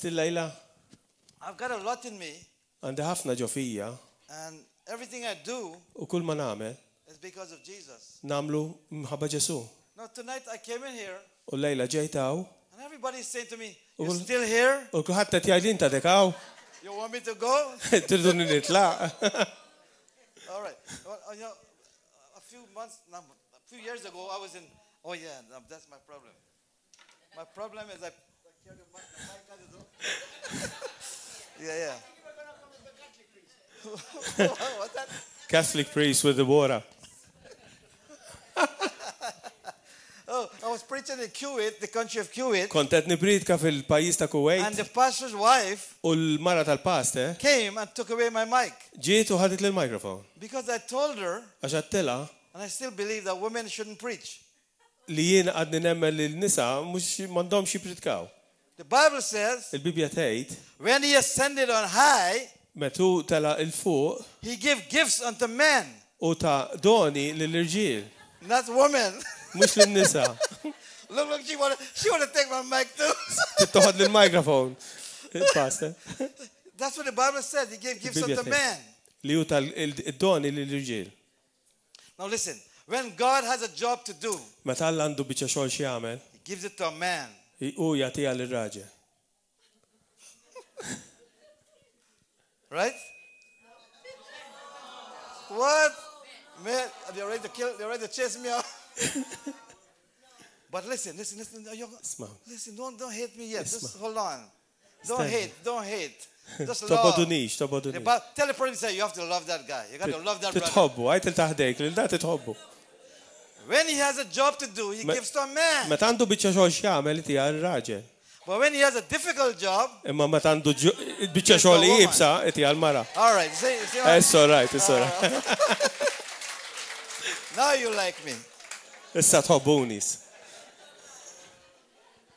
Lesti l-lejla? I've got a lot in me. Għandi ħafna ġo fija. And everything I do U kull ma nagħmel is because of Jesus. nagħmlu mħabba Ġesu. Now tonight I came in here U l-lejla ġejtaw. and everybody is saying to me, "You're still here? U kulħadd qed jgħidlin ta' dekaw. You want me to go?" Tridu nitlaq. All right. Well, you know, a few years ago, I was in. Oh yeah, that's my problem. My problem is I carry the mic. Yeah. What's that? Catholic priest with the water. Oh, I was preaching in Kuwait, the country of Kuwait. Kont qed nibridka fil-pajjiż ta' And Kuwait the pastor's wife u l-mara tal-pastor came and took away my mic ġiet u ħadet lill-mikrofon. because I told her, Għax għattilha and I still believe that women shouldn't preach. li jien għadni nemmel li l-nisa mhux m'għandhomx jipritkaw. The Bible says, Il-Bibja tgħid when he ascended on high, metu tela il-fuq he gave gifts unto men, u ta' doni lill-irġiel, not women. mhux lin-nisa. Look, she wanted to take my mic too. Tittoħod lill-mikrofon. Il-pastor. That's what the Bible said. He gave gifts Il-Bibja unto tgħid men. li hu tal-doni lill-irġiel. Now listen, when God has a job to do, Meta Alla għandu biċċa xogħol xi jagħmel, he gives it to a man. u jagħtiha lir-raġel. Right? What? Man, they're ready to kill, they're ready to chase me out. But listen. Isma'. Listen, don't hate me yet. Just hold on. Stand. Don't hate. Just love. Tobodunix. Tell the person, say, you have to love that guy. You got to love that brother. Titħobbu, għajt il-taħdejk, li da titħobbu. When he has a job to do, he gives to a man. Meta għandu biċċa xogħol x'jagħmel tiegħa r-raġel. But when he has a difficult job, Imma meta għandu biċċa xogħol jibsa tiegħa l-mara. all right. See It's all right. Now you like me. Issa tħobbunis.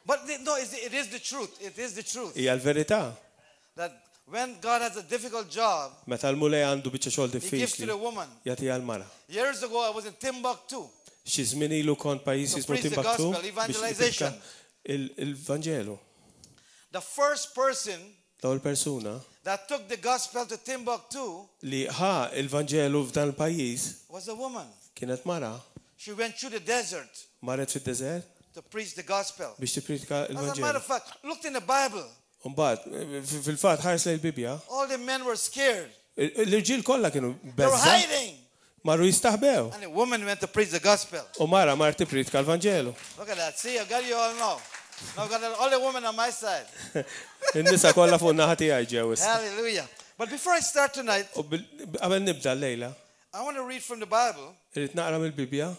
But no, it is the truth. It is the truth. Hija l-verità. That when God has a difficult job, Meta l-mulej għandu biċċa xogħol he gives to diffiċli, the woman. jagħtiha l-mara. Years ago, I was in Timbuktu. Xi żmien ilu kont pajjiż To ismu preach the Timbuktu gospel, evangelization. il-Vanġelu. The first person L-ewwel persuna that took the gospel to Timbuktu li ħa il-Vanġelu f'dan il-pajjiż was a woman. kienet mara, She went through the desert maret fid-deżert to preach the gospel. biex tippridka As a matter l-Vanġelu. of fact, looked in the Bible. Mbagħad fil-fatt ħares lejn il-Bibja, All the men were scared. l-irġiel kollha kienu They were beżza, hiding. marru jistaħbew. And the woman went to preach the gospel. U mara mar tippridka l-Vanġelu. Look at that. See, I got you all now. Now I've got all the women on my side. In-nisa kollha fuq naħa tiegħi ġew issa. Hallelujah. But before I start tonight, U qabel nibda l-lejla, I want to read from the Bible irid naqra mill-Bibja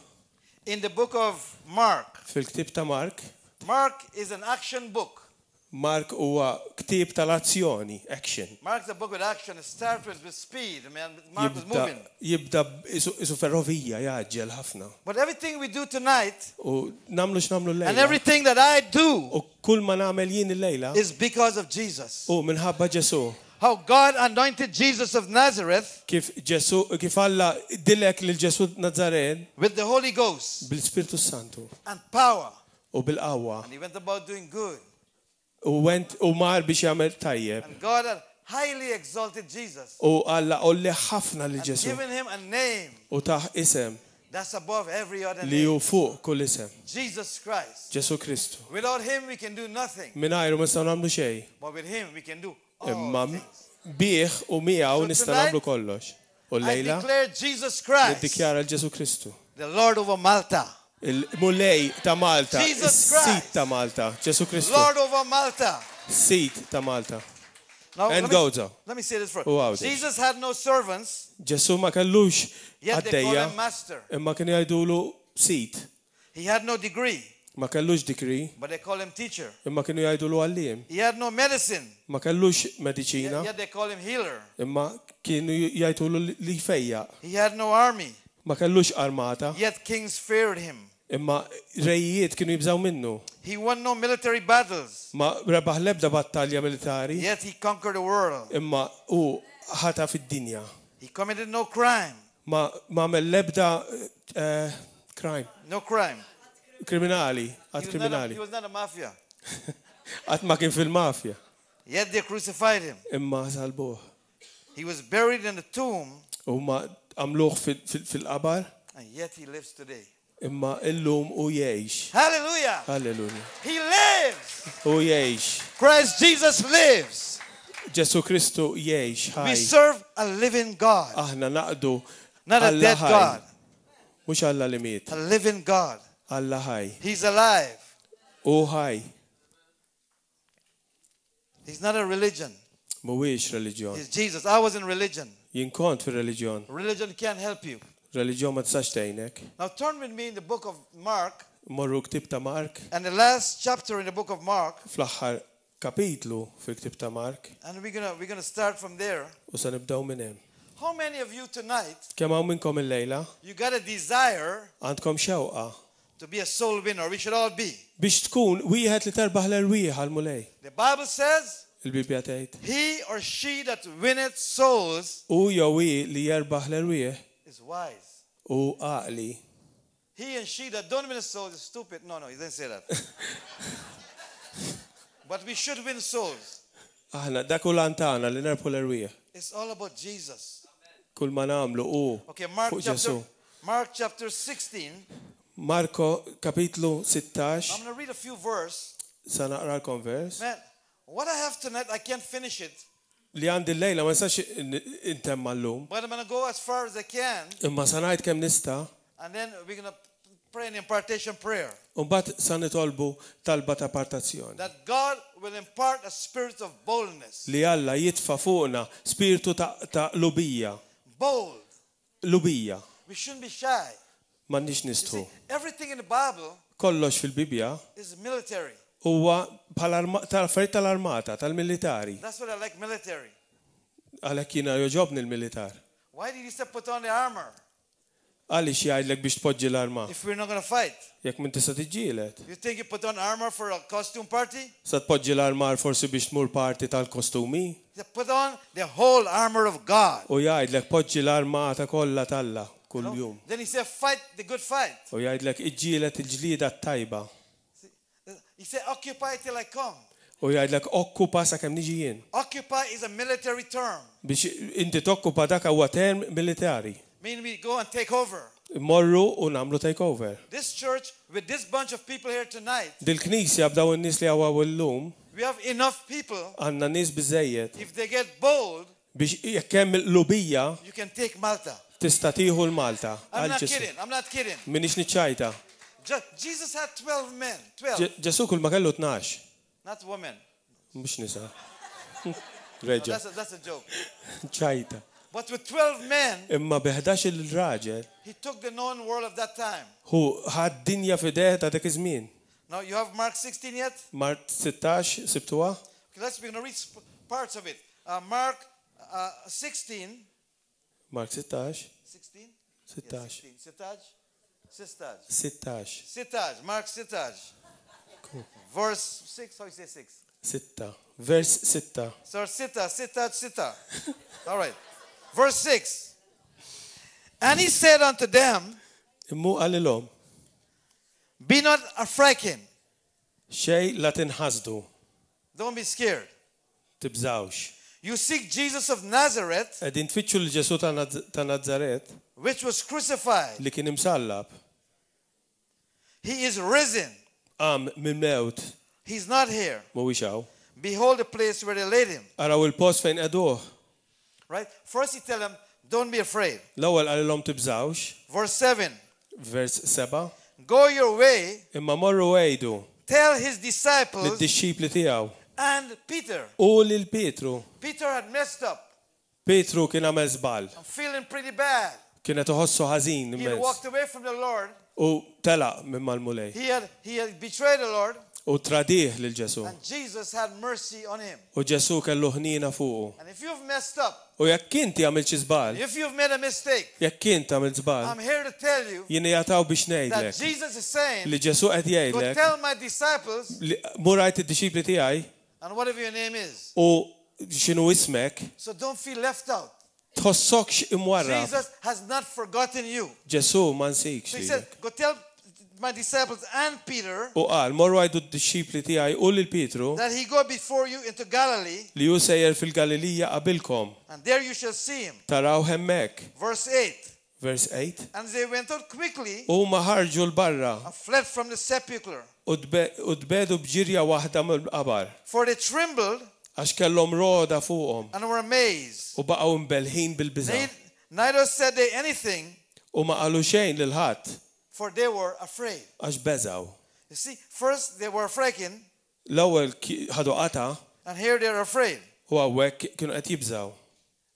in the book of Mark. fil-ktieb ta' Mark. Mark is an action book. Mark huwa ktieb tal-azzjoni, action. Mark's a book with action. It starts with speed. I mean, Mark was moving. Jibda isu ferrovija jaġġel ħafna. But everything we do tonight U namlu x'namlu and l-lejla. everything that I do U kull ma nagħmel jien il-lejla is because of Jesus. u minħabba Ġesu. How God anointed Jesus of Nazareth Kif Alla dilek lil Ġesu Nazaren with the Holy Ghost bil-Spiritu Santu and power. u bil-qawwa. And he went about doing good. U mar biex jagħmel tajjeb. And God had highly exalted Jesus. U Alla olli ħafna lil And Ġesu. given him a name U taħ isem that's above every other li name. hu fuq kull isem. Jesus Christ. Ġesu Kristu. Without him we can do nothing. Mingħajru ma nistgħu nagħmlu xejn. But with him we can do Imma all things. bih u miegħu nista' nagħmlu kollox. U I l-lejla declare Jesus Christ, niddikjara l-Ġesu Kristu. the Lord over Malta. Il-mulej ta' Malta, Jesus is-sit Christ. ta' Malta, Ġesu Kristu. Lord over Malta. Sit ta' Malta. Now, And Gozo. let me say this first. U għawdi. Jesus had no servants, Ġesu ma kellux yet they call għaddejja, him master. imma kien jgħidulu sit. He had no degree, Ma kellux dikri, but they call him teacher. imma kienu jgħidulu għallim. He had no medicine, Ma kellux mediċina, yet they call him healer. imma kienu jgħidulu li fejja. He had no army, Ma kellux armata, yet kings feared him. imma rejiet kienu jibżaw minnu. He won no military battles, Ma rebaħ lebda battalja militari, yet he conquered the world. imma u ħata fid-dinja. He committed no crime, Ma mel lebda crime, no crime. kriminali, He għad was kriminali. not a mafia. Għad ma kien fil-mafja. Yet they crucified him. Imma salbuh. He was buried in the tomb. Huma għamluh fil-qabar. And yet he lives today. Imma illum u jgħix. Hallelujah. Hallelujah. He lives. U jgħix. Christ Jesus lives. Ġesu Kristu jgħix We ħaj. serve a living God. Aħna naqdu Not a dead God. Mhux Alla li miet. A living God. Alla ħaj. He's alive. U ħaj. He's not a religion. Mhuwiex reliġjon. He's Jesus. I was in religion. Jien kont fir-reliġjon. Religion can't help you. Reliġjon ma tistax tgħinek. Now turn with me in the book of Mark. Morru ktib ta' Mark. And the last chapter in the book of Mark. Fl-aħħar kapitlu fil-ktib ta' Mark. And we're gonna start from there. U se nibdew minn hemm. How many of you tonight? Kemm hawn minnkom illejla? You got a desire Għandkom xewqa to be a soul winner. We should all be. biex tkun wieħed li terbaħ l-erwieħ għal mulej. The Bible says, Il-Bibja tgħid. he or she that winneth souls U jew li jerbaħ l-erwieħ is wise. u għaqli. He and she that don't win souls is stupid. No, he didn't say that. But we should win souls. Aħna dak u lantana li nerbħu l-erwieħ. It's all about Jesus. Kull ma nagħmlu u Okay, fuq Mark chapter 16. Marko kapitlu I'm 16 going to read a few verses. sa naqralkom vers. Man, what I have tonight, I can't finish it. Li għandi l-lejla ma nistax intemm llum. But I'm going to go as far as I can. Imma sa ngħid kemm nista' And then we're going to pray an impartation prayer. u mbagħad sa nitolbu talba ta' partazzjoni. That God will impart a spirit of boldness. Li Alla jitfa' fuqna spiritu ta' lubija. Bold. Lubija. We shouldn't be shy. M'għandniex You nistħu. see, everything in the Bible Kollox fil-Bibja is military. huwa tal-affarijiet tal-armata, tal-militari. That's what I like, military. Għalhekk jiena joġobni l-militar. Why did he say put on the armor Għaliex jgħidlek biex tpoġġi l-arma. if we're not going to fight? Jekk min tista' tiġġieled. You think you put on armor for a costume party? Sa tpoġġi l-armar forsi biex tmur parti tal-kostumi. You put on the whole armor of God. U jgħidlek poġġi l-armata kollha talla kuljum. Then he said fight the good fight. U jgħidlek iġġielet il-ġlieda tajba. He said occupy till I come. U jgħidlek okkupa sakemm niġi jien. Occupy is a military term. Biex inti tokkupa dak huwa term militari. Meaning we go and take over. Morru u nagħmlu takeover. This church with this bunch of people here tonight, Dil-Knisja b'daw in-nies li hawn illum we have enough people. għandna nies biżejjed If they get bold, biex jekk hemm lubija you can take Malta. tista' tieħu l-Malta. I'm not kidding. I'm not kidding. Minix niċċajta. Jesus had 12 men. 12. Ġesu kull ma kellu 12. Not women. Mhux nisa. No, Reġa. that's a joke. ċajta. But with 12 men, Imma biħdax il-raġel he took the known world of that time. hu ħad dinja f'idejh ta' dak iż-żmien. Now you have Mark 16 yet? Mart 16 sibtuha? Okay, we're going to read parts of it. Mark 16. Mark 16. 16? 16. Sitaj. 16. Sitaj. Mark Sitaj. Verse 6. How you say 6? 6. Vers 6. So Sita. All right. Verse 6. And he said unto them, Immu għalilhom be not frightened. xej la tinħasdu, Don't be scared. tibżawx. You seek Jesus of Nazareth, Qegħdin tfittxu l-Ġesu ta' Nażaret which was crucified. li kien imsallab. He is risen. Qam mill-mewt He's not here. mhuwiex hawn. Behold the place where they laid him. Araw il-post fejn qeduh. Right? First he tell them, don't be afraid. L-ewwel qalilhom tibżawx, Verse 7. vers 7. Go your way, Imma morru għejdu tell his disciples lid-dixxipli tiegħu and Peter. u lil Pietru. Peter had messed up. Pietru kien għamel żball. I'm feeling pretty bad. Kienet iħossu ħażin He had immens. walked away from the Lord. U telaq minn mal-mulej. He had betrayed the Lord. U tradih lil Ġesu. And Jesus had mercy on him. U Ġesu kellu ħnina fuqu. And if you've messed up, U jekk inti għamilt xi żball, if you've made a mistake, jekk inti għamilt żball, I'm here to tell you jien jagħtaw biex that ngħidlek Jesus is saying, li Ġesu qed go jgħidlek tell my disciples, li murajt id-dixxipli tiegħi and whatever your name is. u x'inhu ismek, So don't feel left out. tħossokx imwarraf. Jesus has not forgotten you. Ġesu ma nsikx So he lilek. said, go tell my disciples and Peter U qal, morru għajdu d-disċipli tiegħi u lil Pietru that he go before you into Galilee, li hu sejjer fil-Galilija qabilkom. and there you shall see him. Taraw hemmhekk. Verse 8. Verse 8. And they went out quickly U ma ħarġu l-barra and fled from the sepulchre. u dbedu bġirja waħda mill-qabar. For they trembled Għax kellhom roda fuqhom and were amazed. u baqgħu mbelħin bil-biża'. Neither said they anything, U ma qalu xejn lil ħadd for they were afraid. għax beżaw. You see, first they were frightened, L-ewwel ħadu qata and here they are afraid. u hawnhekk kienu qed jibżaw.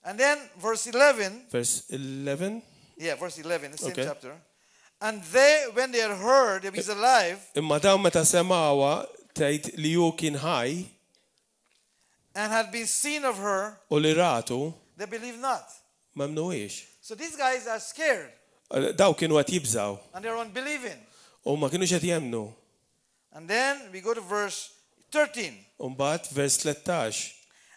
And then verse 11, Verse 11. verse 11, the same Okay. chapter. And they, when they had heard that he was alive, Imma dawn meta semgħuha tgħid li hu kien ħaj and had been seen of her, u li ratu they believed not. ma mnuwiex. So these guys are scared, Daw kienu qed jibżaw and they're unbelieving. u ma kienux qed jemmnu. And then we go to verse 13. U mbagħad vers 13.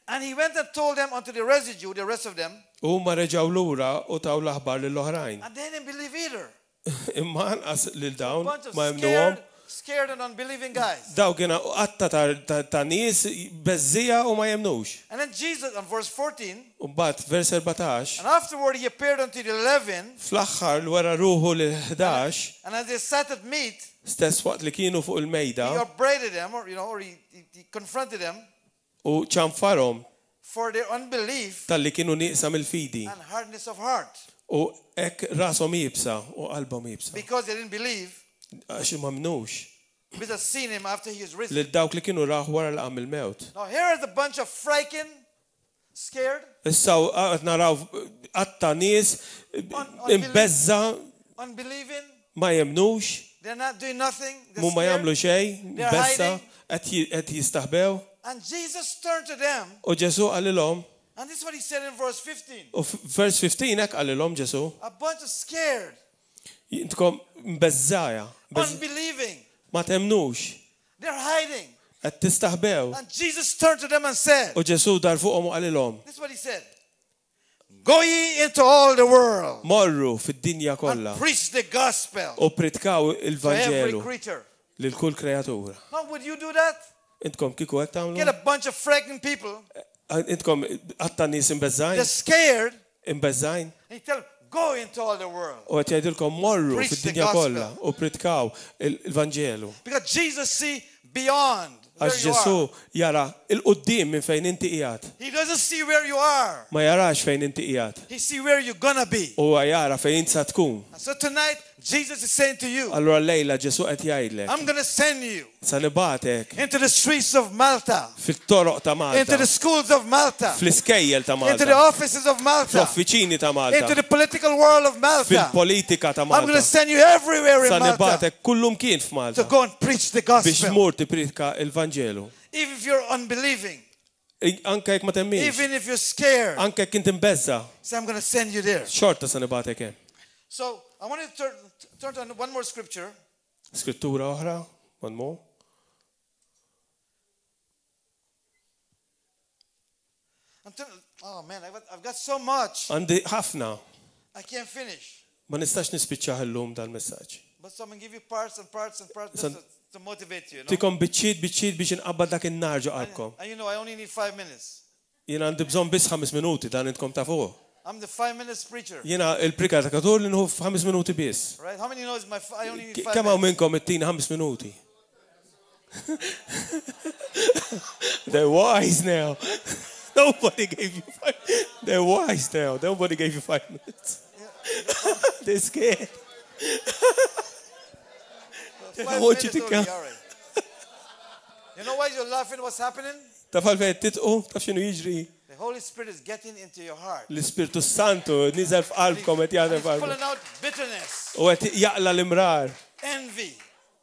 And he went and told them unto the residue, the rest of them, U ma reġgħu lura u taw l-aħbar lill-oħrajn. and they didn't believe either. Imma anqas lil dawn Bunch of ma jemmnuhom. scared and unbelieving guys. Daw kienu qatta ta' nies beżżija u ma jemmnux. And then Jesus, on verse 14, U mbagħad vers 14. and afterward he appeared unto the 11, Fl-aħħar wara ruħu l-11 and as they sat at meat, stess waqt li kienu fuq he il-mejda upbraided them, or he confronted them u ċanfarhom for their unbelief tal-li kienu nieqsa mill-fidi. and hardness of heart, U hekk rashom jibsa u qalbhom jibsa. because they didn't believe Għax ma mnux with us seen him after he was risen. lil dawk li kienu raħ wara l-qam il-mewt. Now here is a bunch of frightened, scared, Issa qed naraw qatta nies imbeżza unbelieving. ma jemnux, They're not doing nothing. They're mu ma scared. jagħmlu xejn, They're beżza hiding. qed jistaħbew. And Jesus turned to them, U Ġesu qalilhom, and this is what he said in verse 15. u vers 15 hekk qalilhom Ġesu, A bunch of scared, jintkom mbeżżaja, unbelieving. ma temnux, They're hiding. qed tistaħbew. And Jesus turned to them and said, U Ġesu dar fuqhom u qalilhom, this is what he said. Go ye into all the world morru fid-dinja kollha and preach the gospel u pritkaw to every il-Vanġelu creature. lil kull kreatura. Now, would you do that? Intkom kieku hekk Get tagħmlu? a bunch of frightened people. Intkom qatta nies They're imbeżżajn, scared. imbeżżajn, And you tell them, go into all the world. u qed jgħidilkom morru Preach the fid-dinja gospel. kollha u pritkaw il-Vanġelu. Because Jesus see beyond where Għax you Ġesu are. jara il-qudiem minn fejn inti qiegħed. He doesn't see where you are. Ma jarax fejn inti qiegħed. He see where you're gonna be. U jara fejn sa tkun. And so tonight, Jesus is saying to you, Allura lejla Ġesu qed jgħidlek, I'm gonna send you sa nibatek into the streets of Malta, fit-toroq ta' into Malta, the schools of Malta, fl-iskejjel ta' into the Malta, offices of Malta, fl-offiċini ta' into Malta, the political world of Malta. fil-politika ta' I'm going to Malta. send you everywhere Sa in Malta nibatek kullum kien to f'Malta go and preach the biex gospel. mur tipritka il-Vanġelu. Even if you're unbelieving, Anke jekk ma temmix, even if you're scared, anke jekk inti mbeżza, so I'm going to send you there. xorta sa nibatek hemm. So I want to turn to one more scripture. Skrittura oħra, one more. Oh man, I've got so much. Għandi ħafna, I can't finish. ma nistax nispiċċaħ illum dal-messaġġ. But so I'm going to give you parts and parts and parts just to motivate you. Tikom biċċiet biex inqabbad dak in-nar ġo qalbkom. And you know, I only need 5 minutes. Jiena għandi bżonn biss 5 minuti dan intkom ta' fuq. I'm the 5 minutes preacher. Jiena il-predikatur li nħu f'5 minuti biss. Right? How many knows I only need 5 Kemm hawn minutes? minnkom ittina 5 minuti? They're wise now. Nobody gave you 5. They're wise now. Nobody gave you 5 minutes. They're scared. I want you to come. All right. You know why you're laughing? What's happening? Taf għalfejn titqu, taf x'inhu jiġri. The Holy Spirit is getting into your heart. L-Ispirtu Santu niżel f'qalbkom qed And jagħmel he's f'qalbkom. pulling out bitterness, U qed jaqla l-imrar, envy,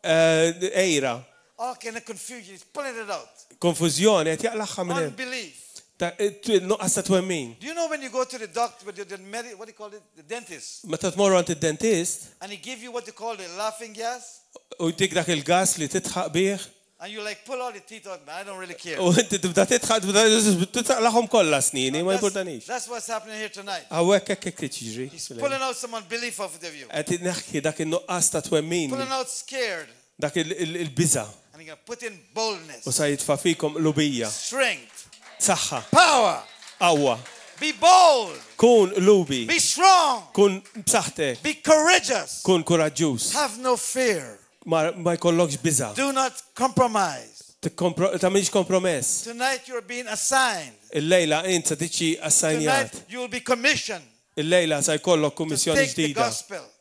ejra, all kind of confusion. He's pulling it out. konfużjoni qed jaqlaħħa minn hemm. Unbelief. Nuqqas ta' twemmin. Do you know when you go to the doctor, what do you call it? The dentist. Meta tmorru għand id-dentist And he give you what they call the laughing gas. u jtik dak il-gas li titħaq bih, And you like pull all the teeth out, man. I don't really care. U inti tibda titħaq kollha snini, ma jimportanix. That's what's happening here tonight. Hawnhekk hekk tiġri. He's pulling out some unbelief off of you. Qed neħki dak in-nuqqas ta' twemmin. Pulling out scared. Dak il-biża. And you're going to put in boldness. U sa jitfa' fikom lubija. Strength. Saħħa. Power. Qawwa. Be bold. Kun lubi. Be strong. Kun b'saħħtek. Be courageous. Kun kuraġġuż. Have no fear. Ma jkollokx biża. Do not compromise. Tagħmilx kompromess. Tonight you're being assigned. Il-lejla int se tiġi assignjat. Tonight you will be commissioned. Il-lejla se jkollok kummissjoni ġdida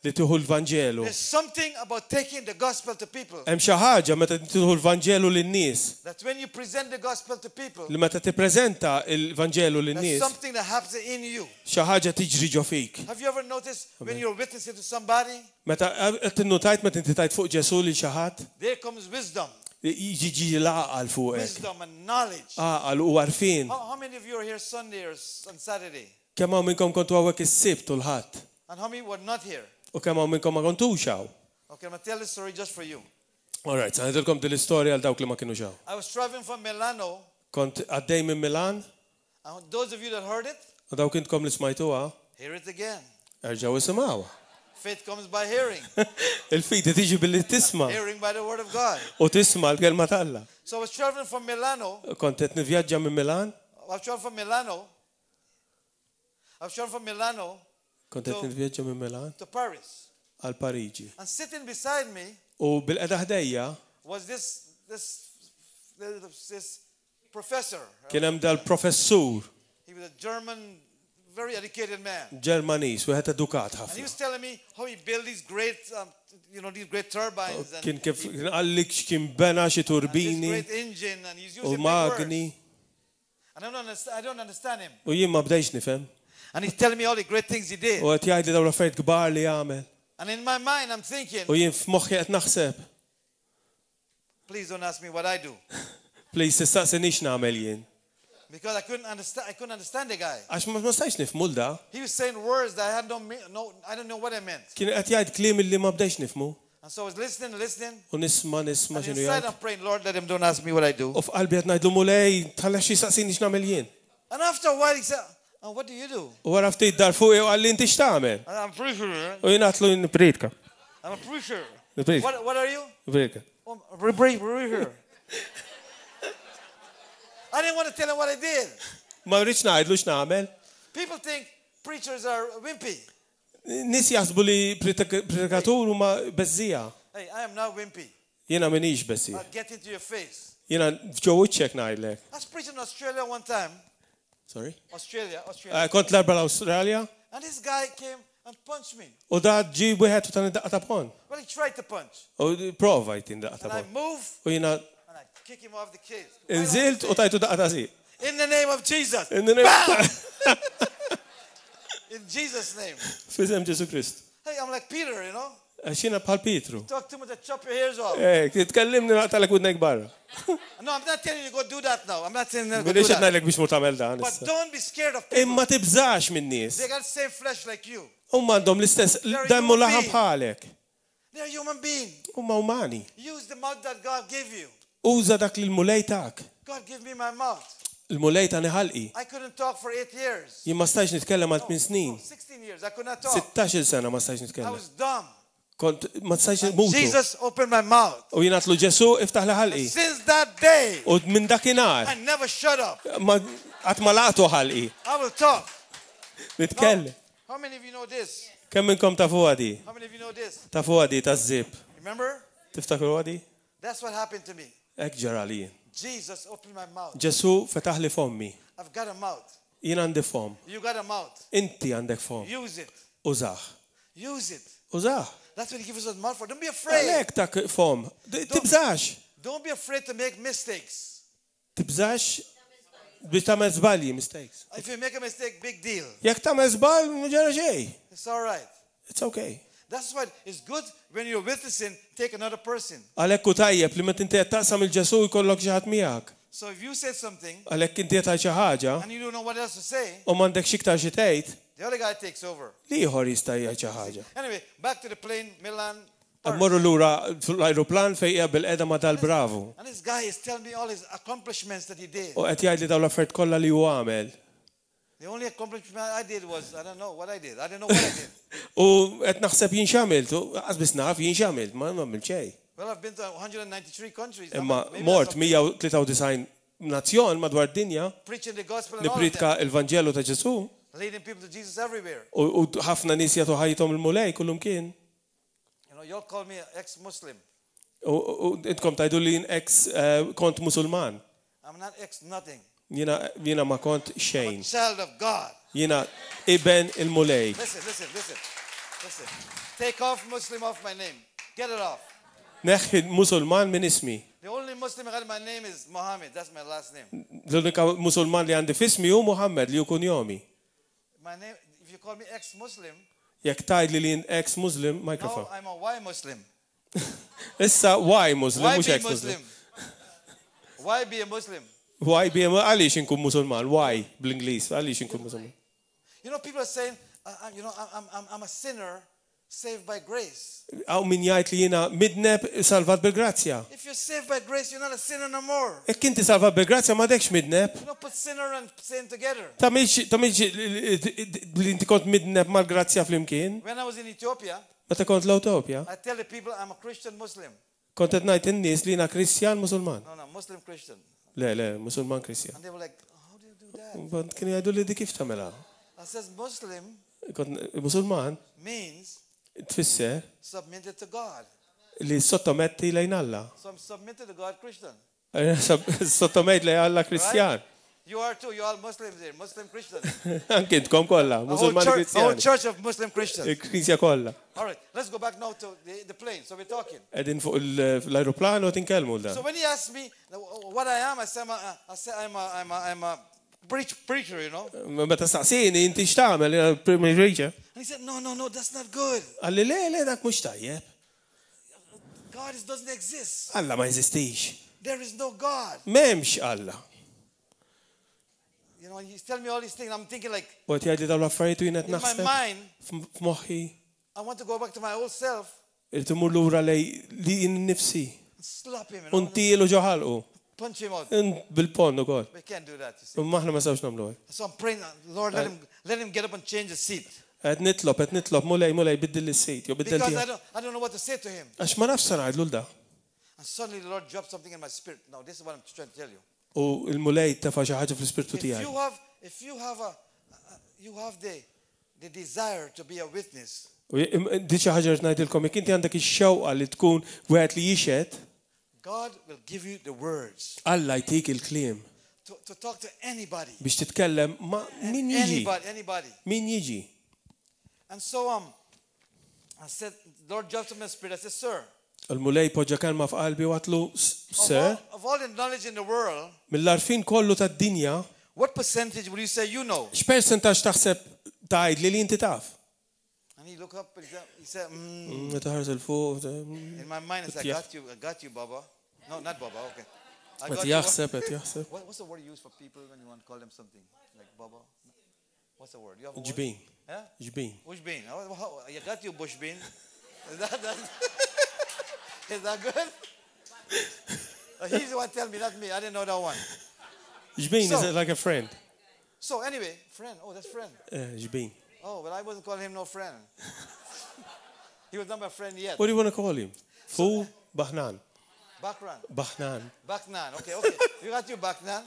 li tieħu l-Vanġelu. There's something about taking the gospel to people. Hemm xi ħaġa meta tieħu l-Vanġelu lin-nies. That when you present the gospel to people. Li meta tippreżenta l-Vanġelu lin-nies. There's something that happens in you. Xi ħaġa tiġri ġo fik. Have you ever noticed when you're witnessing to somebody? Meta qed tinnutajt meta inti tajt fuq Ġesu lil xi ħadd. There comes wisdom. Jiġi l-għaqal fuqek. Wisdom and knowledge. Għaqal u għarfien. How many of you are here Sunday or on Saturday? Kemm hawn minnkom kontu hawnhekk is-Sibt u l-Ħadd. And how many were not here? U kemm hawn minnkom ma kontux hawn. Okay, I'm going to tell this story just for you. All right, sa ngħidilkom din l-istorja għal dawk li ma kinux hawn. I was traveling from Milano. Kont għaddej minn Milan. And those of you that heard it, U dawk intkom li smajtuha. hear it again. Erġgħu isimgħuha. Faith comes by hearing. Il-fidi tiġi billi tisma'. Hearing by the word of God. U tisma' l-kelma tal-Alla. So I was traveling from Milano. Kont qed nivvjaġġa minn Milan. I was traveling from Milano. Kont qed nivvjaġġa minn Milan. To Paris. Għal Pariġi. And sitting beside me. U bil-qeda ħdejja. Was this professor. Kien hemm dal-professur. He was a German, very educated man. Ġermaniż, wieħed edukat ħafna. And he was telling me how he built these great, these great turbines. Kien kif għallik x'kien bena xi turbini. This great engine, and he's using U magni. And I don't understand him. U jien ma bdejx nifhem. And he's telling me all the great things he did. U qed jgħidli dawn l-affarijiet kbar li jagħmel. And in my mind I'm thinking. U jien f'moħħi qed naħseb. Please don't ask me what I do. Please tistaqsinix nagħmel jien. Because I couldn't understand the guy. Għax ma stajx nifhmu da. He was saying words that I don't know what I meant. Kien qed jgħid kliem li ma bdejx nifhmu. And so I was listening. U nisma' and x'inhu inside I'm praying, Lord, let him don't ask me what I do. U f'qalbi qed ngħidlu mulej tħallex jistaqsini x'nagħmel jien. And after a while he said, "Oh, what do you do?" U wara ftit dar fuq u qal li inti x'tagħmel. I'm a preacher. U jien għatlu nipredka. I'm a preacher. Nipredka. What are you? Nipredka. A preacher. I didn't want to tell him what I did. Ma rridx ngħidlu x'nagħmel. People think preachers are wimpy. Nis jaħsbu li predikatur huma beżżija. Hey, I am not wimpy. Jiena minix beżżija. I'll get into your face. Jiena ġew wiċċek ngħidlek. I was preaching in Australia one time. Sorry? Australia. Kont l-erba l-Awstralja. And this guy came and punched me. U da ġi wieħed u tani daqqa ta' pon. Well, he tried to punch. U prova jtin daqqa ta' And I pon. move. U jiena And I kick him off the cage. inżilt u tajtu daqqa ta' si. In the name of Jesus. In the name In Jesus' name. F'isem Ġesu Krist. Hey, I'm like Peter, you know. Għaxina bħal Pietru. Talk too much, I chop your hairs off. Titkellimni naqtalek udnek barra. No, I'm not telling you to go do that now. I'm not saying that. Bidix ngħidlek biex mur tagħmel dan. But don't be scared of people. Imma tibżax min-nies. They got the same flesh like you. Huma għandhom l-istess demmu laħam bħalek. They're a human being. Huma umani. Use the mouth that God gave you. Uża dak li l-mulejtak. God gave me my mouth. Il-mulejta neħalqi. I couldn't talk for 8 years. Jien ma stajx nitkellem għal 8 snin. 16 years. I could not talk. 16 sena ma stajx I nitkellem. was dumb. Kont ma stajx mutu. Jesus opened my mouth. U jien għatlu Ġesu iftaħ li ħalqi. Since that day, U minn dakinhar. I never shut up. Qatt ma laqtu ħalqi. I will talk. Nitkellem. How many of you know this? Kemm minnkom tafu għadi? How many of you know this? Tafu għadi taż-żib. Remember? Tiftakru għadi? That's what happened to me. Hekk ġara li jien. Jesus opened my mouth. Ġesu fetaħ li fommi. I've got a mouth. Jien għandi fom. You got a mouth. Inti għandek fom. Use it. Użaħ. Use it. Użaħ. That's what he gives us a mouth for. Don't be afraid. Għalek tak fom. Tibżax. Don't be afraid to make mistakes. Tibżax biex tagħmel żbalji, mistakes. If you make a mistake, big deal. Jekk tagħmel żball, ma ġara xejn. It's all right. It's okay. That's why it's good when you're witnessing, take another person. Għalhekk hu tajjeb li meta inti qed taqsam il-Ġesu jkollok xi ħadd miegħek. So if you say something, Għalhekk inti qed tgħid xi ħaġa and you don't know what else to say, u m'għandek xiktar xi tgħid, the other guy takes over. li ieħor jista' jgħid xi ħaġa. Anyway, back to the plane, Milan. Mmorru lura fl-ajruplan fejn bil-qeda ma dal-bravu. And this guy is telling me all his accomplishments that he did. U qed jgħid li dawn l-affarijiet kollha li hu għamel. The only accomplishment I did was, I don't know what I did. I don't know what I did. U qed naħseb jien x'għamilt, qasbis naf jien x'għamilt, ma nagħmel xejn. Well, I've been to 193 countries. Imma mort 193 nazzjon madwar id-dinja. Preaching the gospel and all of Nipritka them. l-Vanġelu ta' Ġesu. Leading people to Jesus everywhere. U ħafna nies jagħtu ħajthom il-mulej kullum kien. You know, you'll call me an ex-Muslim. U intkom tajdu li ex kont Musulman. I'm not ex-nothing. Jiena ma kont xejn. Child of God. Jiena iben il-mulej. Listen. Take off Muslim off my name. Get it off. Neħħi Musulman minn ismi. The only Muslim I got in my name is Mohammed. That's my last name. L-unika Musulman li għandi fismi hu Muhammad li hu kunjomi. My name, if you call me ex-Muslim, Jekk tajd li jien ex-Muslim, no, mikrofon. I'm a Y Muslim. Issa why Muslim, Why mhux be ex-Muslim. Muslim? Why be a Muslim? Why be għaliex inkun Musulman? Why bl-Ingliż? Għaliex inkun Musulman? You know, people are saying, I'm a sinner saved by grace. Għaw min jgħid li jiena midneb salvat bil-grazzja. If you're saved by grace, you're not a sinner no more. Jekk inti salvat bil-grazzja ma dekx midneb. You don't put sinner and sin together. Tamilx li inti kont midneb mal-grazzja fl-imkien. When I was in Ethiopia, Meta kont l-Utopja, I tell the people I'm a Christian Muslim. kont qed ngħid in-nies li jiena Kristjan Musulman. No, Muslim Christian. Le, Musulman Kristjan. And they were like, how do you do that? Bad kienu jgħidu li di kif tagħmelha. I says Muslim Kont Musulman means tfisser submitted to God. li sottometti lejn Alla. So I'm submitted to God Christian. Sottomejt lejn Alla Kristjan. You are too. You're all Muslims here. Muslim Christians. Anke intkom kollha, Musulmani A whole Kristjani. church of Muslim Christians. Il-Knisja kollha. All right. Let's go back now to the plane. So we're talking. Qegħdin fuq l-ajruplan u tinkellmu dan. So when he asked me what I am, I said I'm a preacher, you know. Meta staqsini inti x'tagħmel preacher. And he said, no, that's not good. Għalli le dak mhux tajjeb. God doesn't exist. Alla ma jeżistix. There is no God. M'hemmx Alla. You know, he's telling me all these things. I'm thinking like, U qed jgħidli dawn l-affarijiet u jien qed in my naħseb mind, f'moħħi I want to go back to my old self irid imur lura lej li jien nnifsi. and slap him, U ntielu ġo ħalqu. punch him out. Bil-pond ukoll. We can't do that, you see. U maħna ma sawx nagħmlu hekk. So I'm praying, Lord, let him get up and change the seat. Qed nitlob mulej biddil is-sit, jew biddel Because tiegħek. I don't know what to say to him. Għax ma nafx se ngħidlu l da. And suddenly the Lord dropped something in my spirit. Now, this is what I'm trying to tell you. U il-mulej tefa' xi ħaġa fl-ispirtu tiegħek. If you have the desire to be a witness, Di xi ħaġa rid ngħidilkom, jekk inti għandek ix-xewqa li tkun wieħed li jixed, God will give you the words Alla jtik il-kliem to talk to anybody. biex titkellem ma' min jiġi. Anybody. Min jiġi. And so I said, Lord dropped in my spirit. I said, sir, Il-mulej poġġa kelma f'qalbi u għatlu, sir, of all the knowledge in the world, mill-arfin kollu tad-dinja, what percentage would you say you know? x'persentaġġ taħseb tgħid li inti taf? And he looked up and he said, Meta ħares il fuq. in my mind, I said, I got you, Baba. No, not Baba, okay. I got Qed you. jaħseb. What's the word you use for people when you want to call them something? Like Baba? What's the word? You have a word? Ġbin. Yeah? Ġbin. Bush bean. You got you, bush bean. Is that good? He's the one telling me, not me. I didn't know that one. Ġbin is like a friend. So anyway, friend. Oh, that's friend. Ġbin. Oh, but I wasn't calling him no friend. He was not my friend yet. What do you want to call him? Fu Bahnan. Bakran. Bahnan. Baknan. Okay. You got you, Baknan.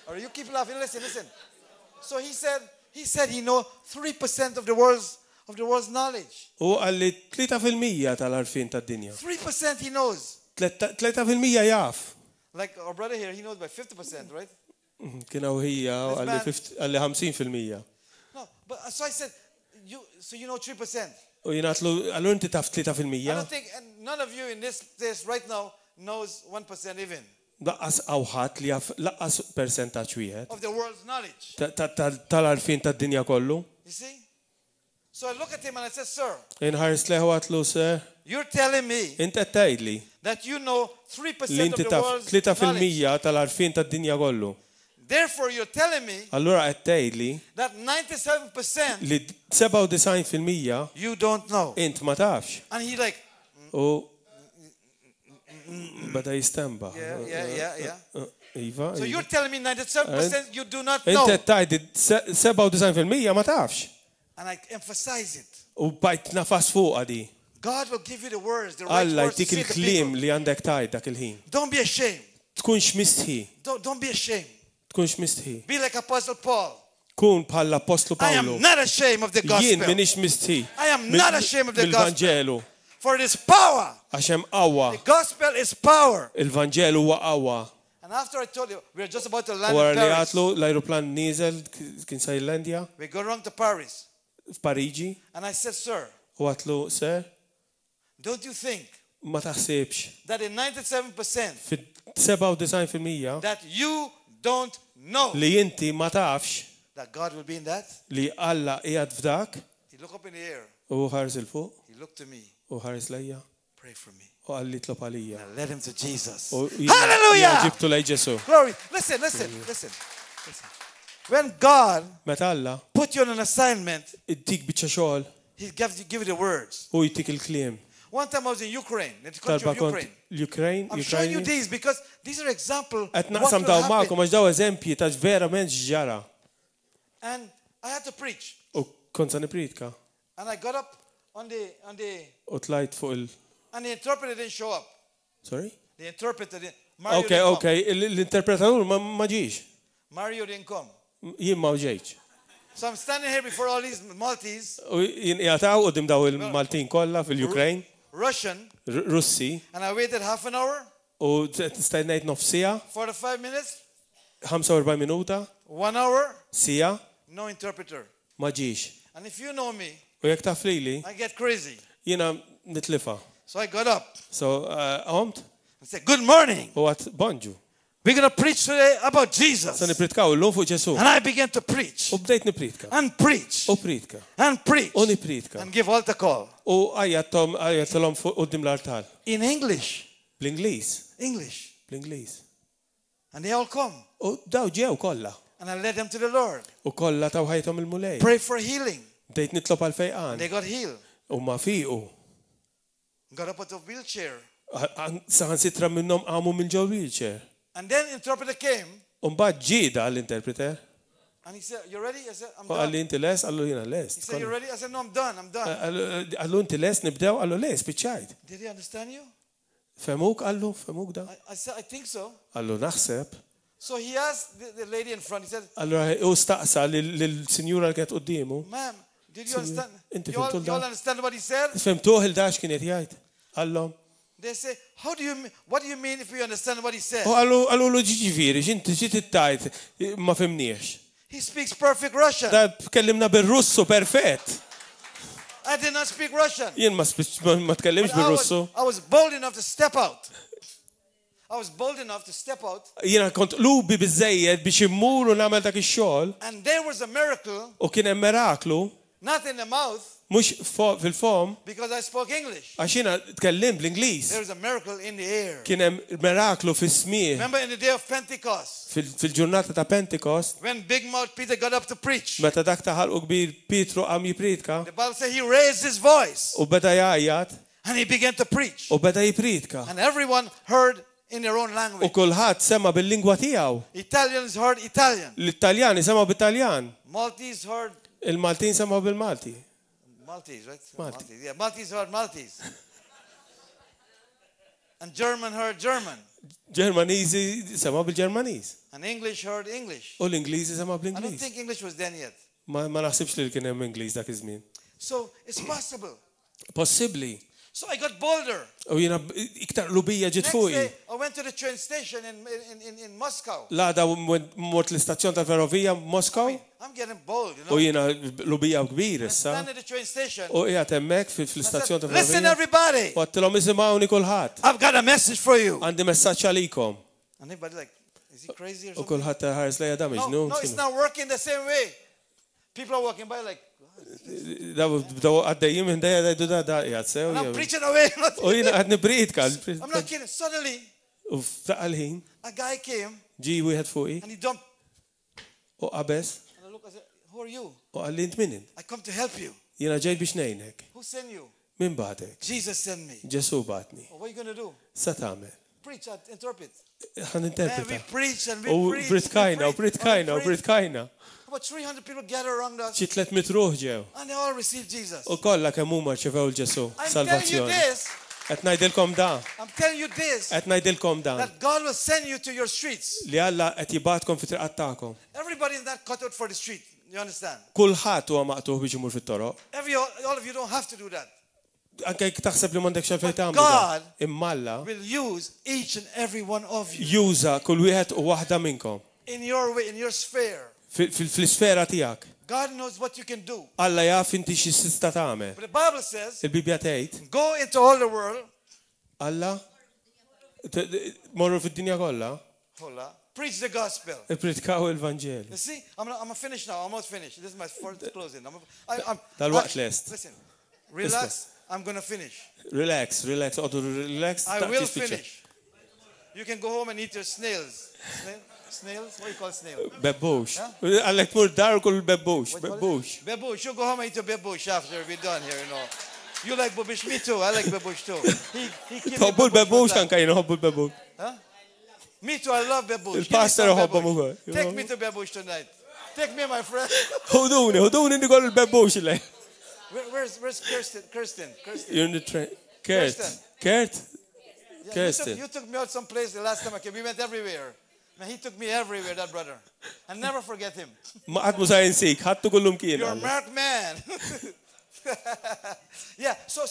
All right, you keep laughing. Listen. So he said he know 3% of the world's knowledge. U għalli 3% tal-arfin tad-dinja. 3% he knows. 3% jaf. Like our brother here, he knows by 50%, right? Kienu hija għalli 50%. No, but so I said, you know 3%. U jingħatlu għallu inti taf 3%. I don't think, and none of you in this place right now knows 1% even. Laqqas awħat li jaf laqqas percentaġġ wieħed. Of the world's knowledge. Tal-arfin tad-dinja kollu. You see? So I look at him and I said, sir, Inħares leħu għatlu, sir, you're telling me inti qed tgħidli that you know 3% li of inti the taf world's knowledge. 3% tal-arfin tad-dinja kollu. Therefore, you're telling me Allura qed tgħidli that 97% li 97% you don't know. int ma tafx. And he like, U bada jistemba. yeah. Iva. So you're telling me 97% you do not know. Inti tgħid 97% ma tafx. And I emphasize it. U bajt nafas fuqha di. God will give you the words, the right Alla words to jtik say to il-kliem people. li għandek tgħid dak il-ħin. Don't be ashamed. Tkunx mistħi. Don't be ashamed. Tkunx mistħi. Be like Apostle Paul. Kun bħal l-Apostlu I Pawlu. am not ashamed of the Jien gospel. minix mistħi. I am not ashamed of the gospel. Bil-Vanġelu. For it is power. Għax hemm qawwa. The gospel is power. Il-Vanġelu huwa qawwa. And after I told you, we are just about to land Wara in li Paris. għatlu l-ajruplan niżel kien sa Irlandja We go wrong to Paris. f'Pariġi And I said, sir, u għatlu sir don't you think ma taħsibx that in 97% fit-97% that you don't know li inti ma tafx that God will be in that? li Alla qiegħed f'dak He looked up in the air. u ħares il fuq He looked to me. u ħares lejja Pray for me. u qalli tlob għalija. And I led him to Jesus. U Hallelujah! ġibtu lej Ġesu. Glory. Listen. When God Meta Alla put you on an assignment, iddik biċċa xogħol He give you the words. u jtik il-kliem. One time I was in Ukraine, in the country Talba of kont Ukraine. l-Ukraine, I'm showing you Ukraini. these because these are examples Qed of what naqsam will daw happen. magħkom għax daw eżempji ta' verament ġara. And I had to preach. U kont sa nipritka And I got up on the u tlajt fuq il- and the interpreter didn't show up. Sorry? The interpreter didn't. Mario Okay, didn't okay. L-interpretatur ma ġiex. come. Mario didn't come. Jien ma ġejċ. So I'm standing here before all these Maltese, U jien jgħataw u daw il-Maltin kollha fil-Ukraine, Russian, Russi, and I waited half an hour, u stajnejt nofsija, 45 minutes, 45 minuta, 1 hour, sija, no interpreter. ma ġiex. And if you know me, U jek taf lili, I get crazy. jiena nitlifa. So I got up So, għomt, and said, good morning. u għat bonġu. We're going to preach today about Jesus. Sa nipritkaw l-lum fuq Ġesu. And I began to preach U bdejt nipritka. and preach U pritka. and preach U nipritka. and give altar call U għajattom fuq uddim l-artal. in English. Bl-Inglis. English. Bl-Inglis. And they all come. U daw ġew kolla. And I led them to the Lord. U kolla taw ħajtom il-mulej. Pray for healing. Bdejt nitlob And għal-fejqan. they got healed. U ma fiqu. Got up out of wheelchair. Saħan sitra minnom għamu minn ġew wheelchair. And then interpreter came Umbad ġida l-interpreter. and he said, you ready? I said, I'm U għalli done. inti les, għallu jina les. He said, you ready? I said, no, I'm done. I'm done. Għallu inti les, nibdew, għallu les, biċċajt. Did he understand you? Femuk, għallu, femuk da. I said, I think so. Għallu naħseb. So he asked the lady in front, he said, Allora, u staqsa l-sinjura l-ket qoddimu. ma'am, did you understand? Inti You all fimtu understand what he said? Femtuħ il-dax kienet jgħid. Għallom. They say, what do you mean if we understand what he said? U għallu l-ġiġifiri, xinti ġitit ma femniex. He speaks perfect Russian. Da tkellimna bil-Russu perfett. I did not speak Russian. Jien ma tkellimx But bil-Russu. I was bold enough to step out. I was bold enough to step out. Jiena kont lubi bizzejjed biex immuru nagħmel dak ix-xogħol And there was a miracle, u kien hemm miraklu not in the mouth, mhux fil-fom because I spoke English. għax jiena tkellim bl-Ingliż. There was a miracle in the air. Kien hemm miraklu fis-smieħ Remember in the day of Pentecost, fil-ġurnata ta' Pentecost when Big Mouth Peter got up to preach, meta dak taħalqu kbir Pietru qam jipritka the Bible said he raised his voice u beda jgħajjat and he began to preach. u beda jipritka. And everyone heard in their own U language. kulħadd sema bil-lingwa tiegħu. Italians heard Italian. L-Italjani sema bil-Taljan. Maltese heard Il-Maltin sema bil-Malti. Maltese, right? Malti. Maltese. Yeah, Maltese heard Maltese. And German heard German. Ġermaniżi sema bil-Ġermaniż. And English heard English. U l-Ingliżi sema I don't bl-Ingliż. think English was then yet. Ma naħsibx li kien hemm Ingliż dak iż-żmien. So it's possible. Possibbli. So I got bolder. U jiena iktar lubija ġiet Next fuqi. day, I went to the train station in Moscow. L-għada mort l-istazzjon tal-ferrovija Moskow I'm getting bold, you u know. jiena lubija kbir issa. Stand at the train station. U qiegħed hemmhekk I fl-istazzjon said, listen, tal-ferrovija. everybody. U għattilhom isimgħuni kulħadd. I've got a message for you. Għandi messaġġ għalikom. And everybody like, is he crazy or U something? kulħadd ħares lejha da No, miġnun. no, it's not working the same way. People are walking by like, Daw għaddejjim minn dejja dajdu da qiegħed sew. and I'm preaching away. U jiena qed nibriedka. I'm not kidding. Suddenly, U f'daqqa l-ħin a guy came ġi wieħed fuqi and he jumped U qabes, And I look, I said, who are you? u għalli int min int? I come to help you. Jiena ġej biex ngħinek. Who sent you? Min bagħtek? Jesus sent me. Ġesu bagħtni. Well, what are you going to do? Sa tagħmel? Preach and interpret. Ħan Man, we interpreta. preach and we U preach. britkajna, u britkajna, u britkajna. About 300 people gather around us Xi 300 ruħ ġew. and they all receive Jesus. U kollha kemm huma rċevew l-Ġesu I'm telling you salvazzjoni. this. Qed ngħidilkom da, I'm telling you this. qed ngħidilkom dan That God will send you to your streets. li Alla qed jibgħatkom fit-triqat tagħkom. Everybody is not cut out for the street. You understand? Kulħadd huwa maqtuħ biex imur fit-toroq. All of you don't have to do that. Anke jekk taħseb li m'għandek xejn fejn tagħmel. God Imma Alla will use each and every one of you juża kull wieħed u waħda minnkom in your way, in your sphere. fl-isfera tiegħek. God knows what you can do. Alla jaf inti xi tista' tagħmel. But the Bible says, Il-Bibja tgħid go into all the world. Alla morru fid-dinja kollha Hold on. Preach the gospel. ippritkaw il-Vanġel. You see, I'm gonna finish now. I'm almost finished. This is my fourth closing. Tal-waqt lest. Listen, relax. I'm gonna finish. Relax, qogħdu relax. I will finish. You can go home and eat your snails. Snails? What do you call snail? Bebbux. Għallek mur dar kull bebbux. What do you call Bebbux. it? Bebush. You go home and eat your bebush after we're done here, you know. You like bebush? Me too. I like bebush too. He gave me Tħobbu l-bebbux bebush one anka jien ħobbu l-bebbux. time. Huh? Me too. I love bebush. Give me Il-pastor some ħobba bebush. mugur. Take me to bebush tonight. Take me, my friend. Ħuduni nikol il-bebbux lej. Where's Kirsten? You're in the train. Kert. Yeah, Kirsten. you took me out someplace the last time I came. We went everywhere. Man, he took me everywhere, that brother. And never forget him. Ma qatt musa jinsik, ħadtu kullum kien. You're a marked man. Yeah, so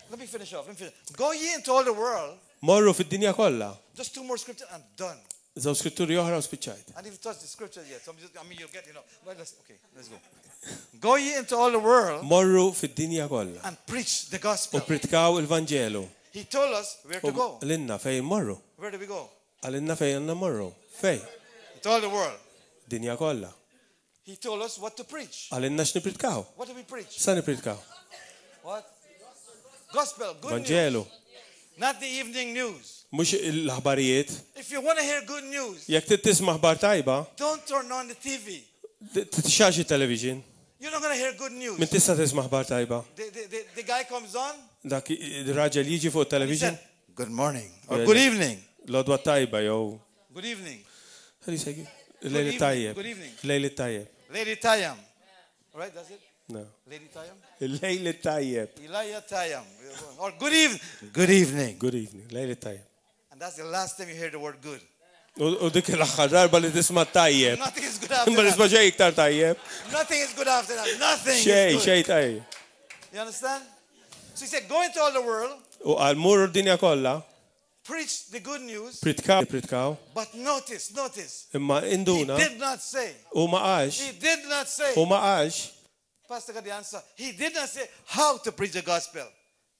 let me finish off. Go ye into all the world. Morru fid-dinja kollha. Just two more scriptures, I'm done. Żew skritturi oħra u spiċċajt. I didn't even touch the scriptures yet. So you'll get, Well, let's go. Go ye into all the world Morru fid-dinja kollha. and preach the U gospel. pritkaw il-Vanġelu. He told us where to go. Għalinna fejn morru. Where do we go? Għalinna fejn għandna morru. Fejn? Into all the world. Dinja kollha. He told us what to preach. Għalinna x'nipritkaw. What do we preach? Sa nipritkaw. What? Gospel, good Vanġelu. news. Not the evening news. Mhux l-aħbarijiet. If you want to hear good news, Jekk trid tisma' ħbar tajba, don't turn on the TV. tixax it-television. You're not going to hear good news. Min tista' tisma' ħbar tajba. The guy comes on. Dak ir-raġel jiġi fuq He television. said, good morning or good evening. L-odwa tajba jew. Good evening. Ħalli segwi. Lejli tajjeb. Good evening. Lejli tajjeb. Lady Tayam. All right, that's it? No. Lady Tayam? Lejli tajjeb. Elijah Tayam. Or good evening. Good evening. Good evening. Lejli tajjeb. And that's the last time you hear the word good. U dik l-aħħar darba li tisma' tajjeb. Nothing is good after Ma nisma' that. xejn iktar tajjeb. Nothing is good after that. Nothing Xejn, is good. xejn tajjeb. You understand? So he said, go into all the world, U għal mur d-dinja kollha, preach the good news, pritkaw, but notice, imma he induna, did not say, u ma qax, he did not say, u ma qax, Pastor got the answer, he did not say how to preach the gospel.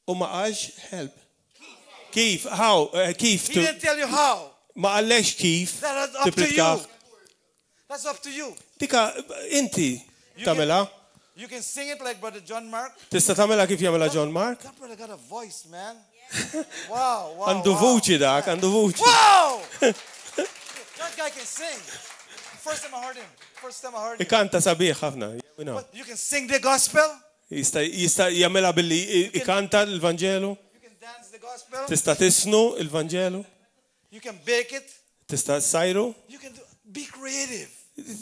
u ma qax help. Kif, how, kif, He didn't tell you how. ma għallex kif, That's up to tipritkaw. you. That's up to you. Dika, inti, You tamela, You can sing it like Brother John Mark. tista tamela kif jamela John Mark? That brother got a voice, man. Wow. Għandu vuċi dak, għandu vuċi. Wow! That guy can sing. First time I heard him. Ikanta sabiħ ħafna. But you can sing the gospel. Jista jamela billi ikanta l-Vangelu, You can dance the gospel. tista tisnu il-Vangelu, You can bake it. tista sajru, You can be creative.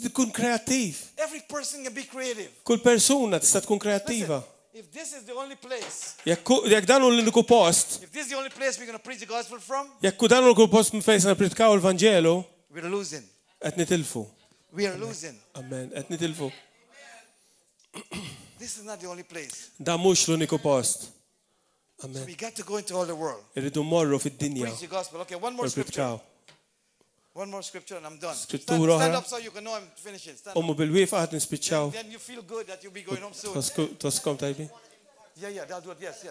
tkun kreattiv. Every person can be creative. Kull persuna tista tkun Listen, kreattiva. if this is the only place, Jekk dan hu l-uniku post, if this is the only place we're going to preach the gospel from, jekk dan hu l-uniku post minn fejn se nippritkaw il-Vanġelu, we're losing. qed nitilfu. We are losing. Amen, qed nitilfu. This is not the only place. Dan mhux l-uniku post. So Amen. we got to go into all the world. Irridu morru fid-dinja Preach the gospel. Okay, one u more scripture. nippritkaw. One more scripture and I'm done. Scrittura Stand oħra. up so you can know I'm finishing. Stand Umu up. bil-wieqa qed nispiċċaw. Then you feel good that you'll be going home soon. Toskom tajbi? Yeah, they'll do it. Yes.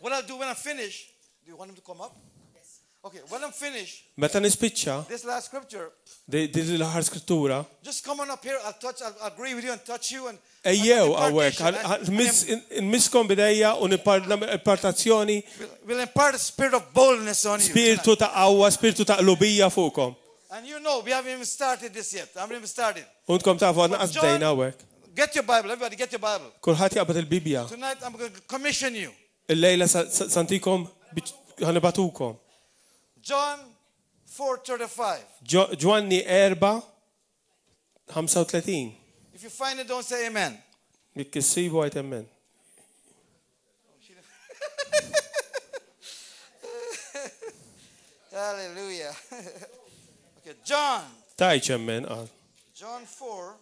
What I'll do when I finish, do you want him to come up? Yes. Okay, when I'm finished, Meta nispiċċa, this last scripture, din l-aħħar skrittura, just come on up here. I'll agree with you and touch you. And ejjew għawek, impartation, nmiskom bidejja u impartazzjoni, we'll impart a spirit of boldness on you. spiritu ta' qawwa, spiritu ta' qlubija fuqkom. And you know, we haven't even started this yet. I haven't even started. Untkom tafu għadna qasbdejna għawek. Get your Bible. Everybody get your Bible. Kulħadd jaqbad il-Bibja. Tonight I'm going to commission you. Il-lejla santikom ħanibatukom. John 4:35. Ġwanni 4:35. If you find it, don't say amen. Jekk issibu għajt emmen. Hallelujah. Okay, John. Tajċ emmen qal. John 4.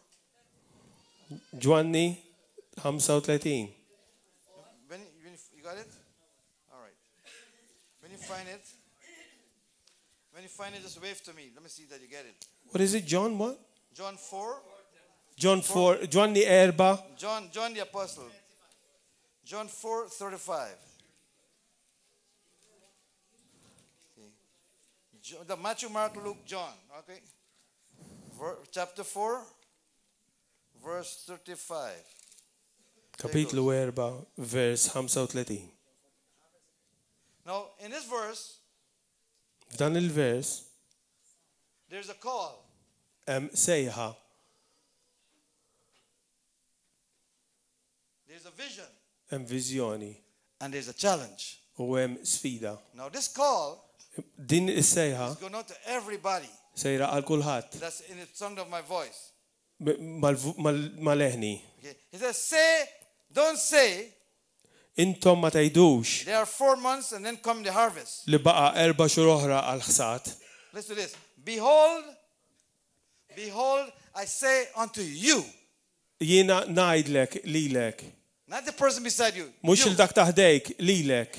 Ġwanni 35. When you got it? All right. When you find it, just wave to me. Let me see that you get it. What is it, John? What? John 4. John 4. Ġwanni 4. John the Apostle. John 4:35. The Matthew, Mark, Luke, John. Okay. Chapter 4, verse 35. Kapitlu 4, vers 35. Now, in this verse, F'dan il-vers, there's a call. Sejħa. There's a vision. Viżjoni. And there's a challenge. U sfida. Now, this call Din is-sejħa is going out to everybody. sejra għal kulħadd That's in the sound of my voice. mal-leħni. Okay. He says, don't say, Intom ma tgħidux there are 4 months and then come the harvest. li baqa' 4 xhur oħra għal ħsad. Listen to this. Behold, I say unto you. Jiena ngħidlek lilek. Not the person beside you. Mhux il dak taħdejk lilek.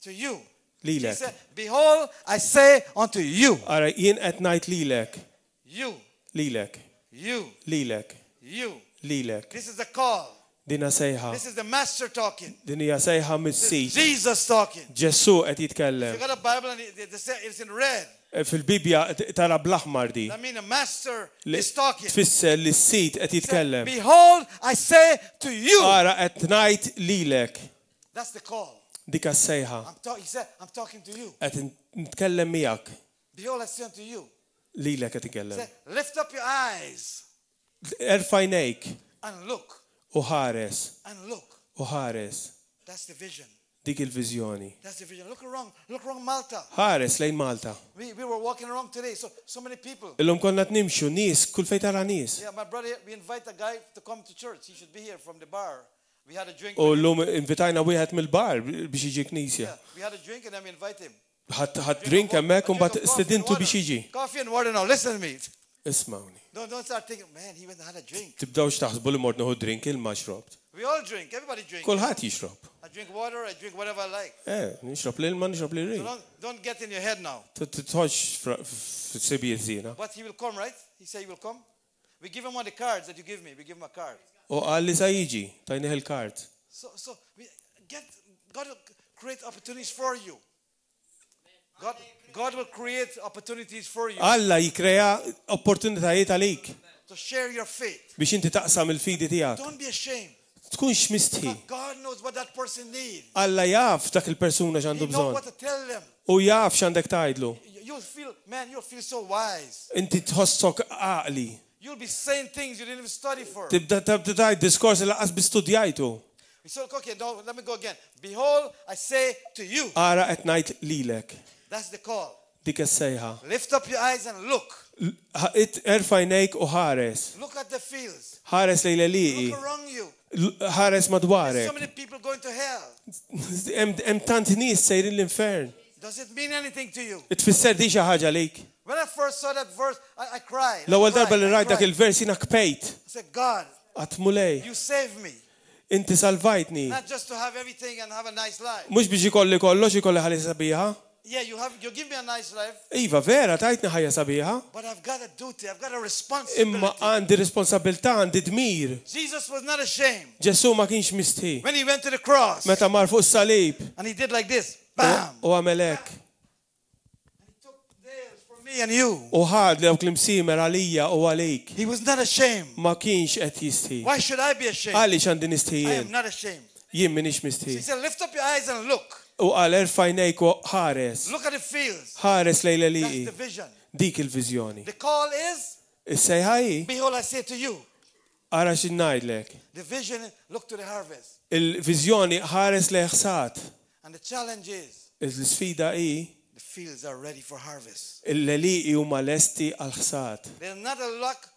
To you. Lilek. He said, behold, I say unto you. Ara jien qed ngħid lilek. You. Lilek. You. Lilek. You. Lilek. This is the call. Dina sejħa. This is the master talking. Din hija sejħa This is mis-sit. Jesus talking. Ġesu qed You jitkellem. got a Bible and it's in red. Fil-Bibja tara bl-aħmar di. That means the master is talking. Tfisser li s-sit qed jitkellem. Behold, I say to you. Ara qed ngħid lilek. That's the call. Dik as-sejħa. He said, I'm talking to you. Qed nitkellem miegħek. Behold, I say unto you. Lilek qed He ikellem. said, lift up your eyes Erfa' jnejk and look. u ħares. And look. U ħares. That's the vision. Dik il-viżjoni. That's the vision. Look around Malta. Ħares lejn Malta. We were walking around today, so many people. Illum konna nimxu nies, kull fejn tara nies. Yeah, my brother, we invite a guy to come to church. He should be here from the bar. We had a drink. U llum invitajna wieħed mill-bar biex jiġi knisja. Yeah, we had a drink and then we invite him. Ħadd drink hemmhekk u mbagħad stedintu biex jiġi. Coffee and water now. Listen to me. Ismawni. Don't start thinking, man, he went and had a drink. Tibdawx taħsbu li mort nieħu drink il-ma xrobt. We all drink. Everybody drinks. Kulħadd jixrob. I drink water. I drink whatever I like. Nixrob l-ilma, nixrob l-iri. So don't get in your head now. Titħoġ f'sibijiet żiena. But he will come, right? He said he will come. We give him one of the cards that you give me. We give him a card. U qal li sa jiġi, tajnih il-kart. So God will create opportunities for you. God will create opportunities for you. Alla jikrea opportunitajiet għalik To share your faith. biex inti taqsam il-fidi tiegħek. Don't be ashamed. Tkunx mistħi. God knows what that person needs. Alla jaf dak il-persuna He x'għandu knows bżonn. what to tell them. U jaf x'għandek tgħidlu. You'll feel so wise. Inti tħossok għaqli. You'll be saying things you didn't even study for. Tibda tgħid diskors li laqas bistudjajtu. So, okay, no, let me go again. Behold, I say to you. Ara qed ngħid lilek. That's the call. Dik is-sejħa. Lift up your eyes and look. Erfa' jnejk u ħares. Look at the fields. Ħares lejn l-liqi. Look around you. Ħares madwarek. So many people going to hell. Hemm tant nies sejrin l-infern. Does it mean anything to you? Tfisser di xi ħaġa lik. When I first saw that verse, I cried. L-ewwel darba li rajt dak I il-vers jiena kpejt. said, God, Qatt mulej. you saved me. Inti salvajtni. Not just to have everything and have a nice life. Mhux biex ikolli kollox ikolli ħalli sabiħa. Yeah, you give me a nice life, Iva, vera, tajtni ħajja sabiħa. but I've got a duty, I've got a Imma responsibility. għandi responsabilità, għandi dmir. Jesus was not ashamed Ġesu ma kienx mistħi. when he went to the cross Meta mar fuq is-salib and he did like this. Bam! u għamel hekk. And he took nails for me and you. U ħad li dawk l-imsiemer għalija u għalik. He was not ashamed. Ma kienx qed jistħi. Why should I be ashamed? Għaliex għandi nistħi I am jien. not ashamed. Jien minix So mistħi. he said, lift up your eyes and look. U qal erfa' jnejk u ħares. Look at the fields. Ħares lejn That's l-liqi. the vision. Dik il-viżjoni. The call is, Is-sejħa hi, behold, I say to you. ara x'ingħidlek. The vision, look to the harvest. Il-viżjoni ħares lejn ħsad. And the challenge is, L-sfida hi the fields are ready for harvest. il-leliqi huma lesti għal ħsad. There's not a lack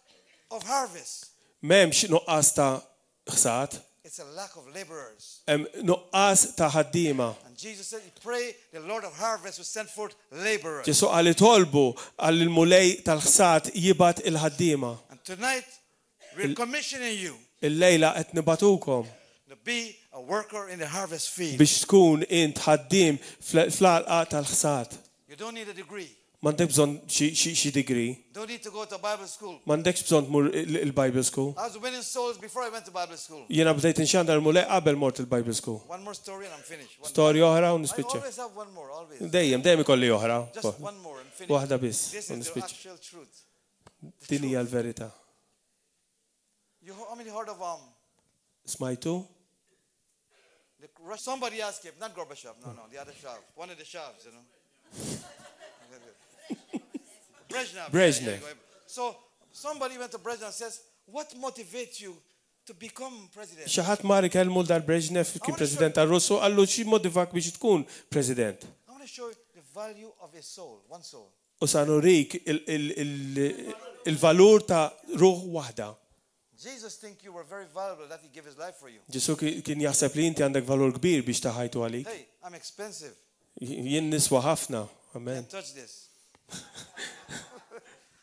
of harvest. M'hemmx nuqqas ta' ħsad, It's a lack of laborers. hemm nuqqas ta' ħaddiema. And Jesus said, "You pray, the Lord of harvest will send forth laborers." Ġesu qal itolbu għal il-mulej tal-ħsad jibgħat il-ħaddiema. And tonight, we're commissioning you Il-lejla qed nibatukom to be a worker in the harvest field. biex tkun int ħaddiem fl-għalqa tal-ħsad. You don't need a degree. M'għandek bżonn xi degree, Don't need to go to Bible school. m'għandekx bżonn tmur il-Bible school. I was winning souls before I went to Bible school. Jiena bdejt inxandar il-mulej qabel mort il-Bible school. One more story and I'm finished. Storja oħra u I nispiċċa. always have one more, always. Dejjem ikolli oħra. Just one more and finish. Waħda biss, This u is the nispiċċa. actual truth. Din hija l-verità. How many heard of Smajtu? somebody asked him, not Gorbachev, no, the other Shav, one of the Shavs, you know. Brezhnev. Brezhnev. Yeah, so somebody went to Brezhnev and says, what motivates you to become president? Xi ħadd mari kelmu dar Brezhnev kien President tar-Russu qallu xi modivak biex tkun President. I want to show you the value of a soul, one soul. U sa nurik il-valur ta' ruħ waħda. Jesus think you were very valuable that he gave his life for you. Ġesu kien jaħseb li inti għandek valur kbir biex taħajtu għalik. Hey, I'm expensive. Jien niswa ħafna. Amen. Can't touch this.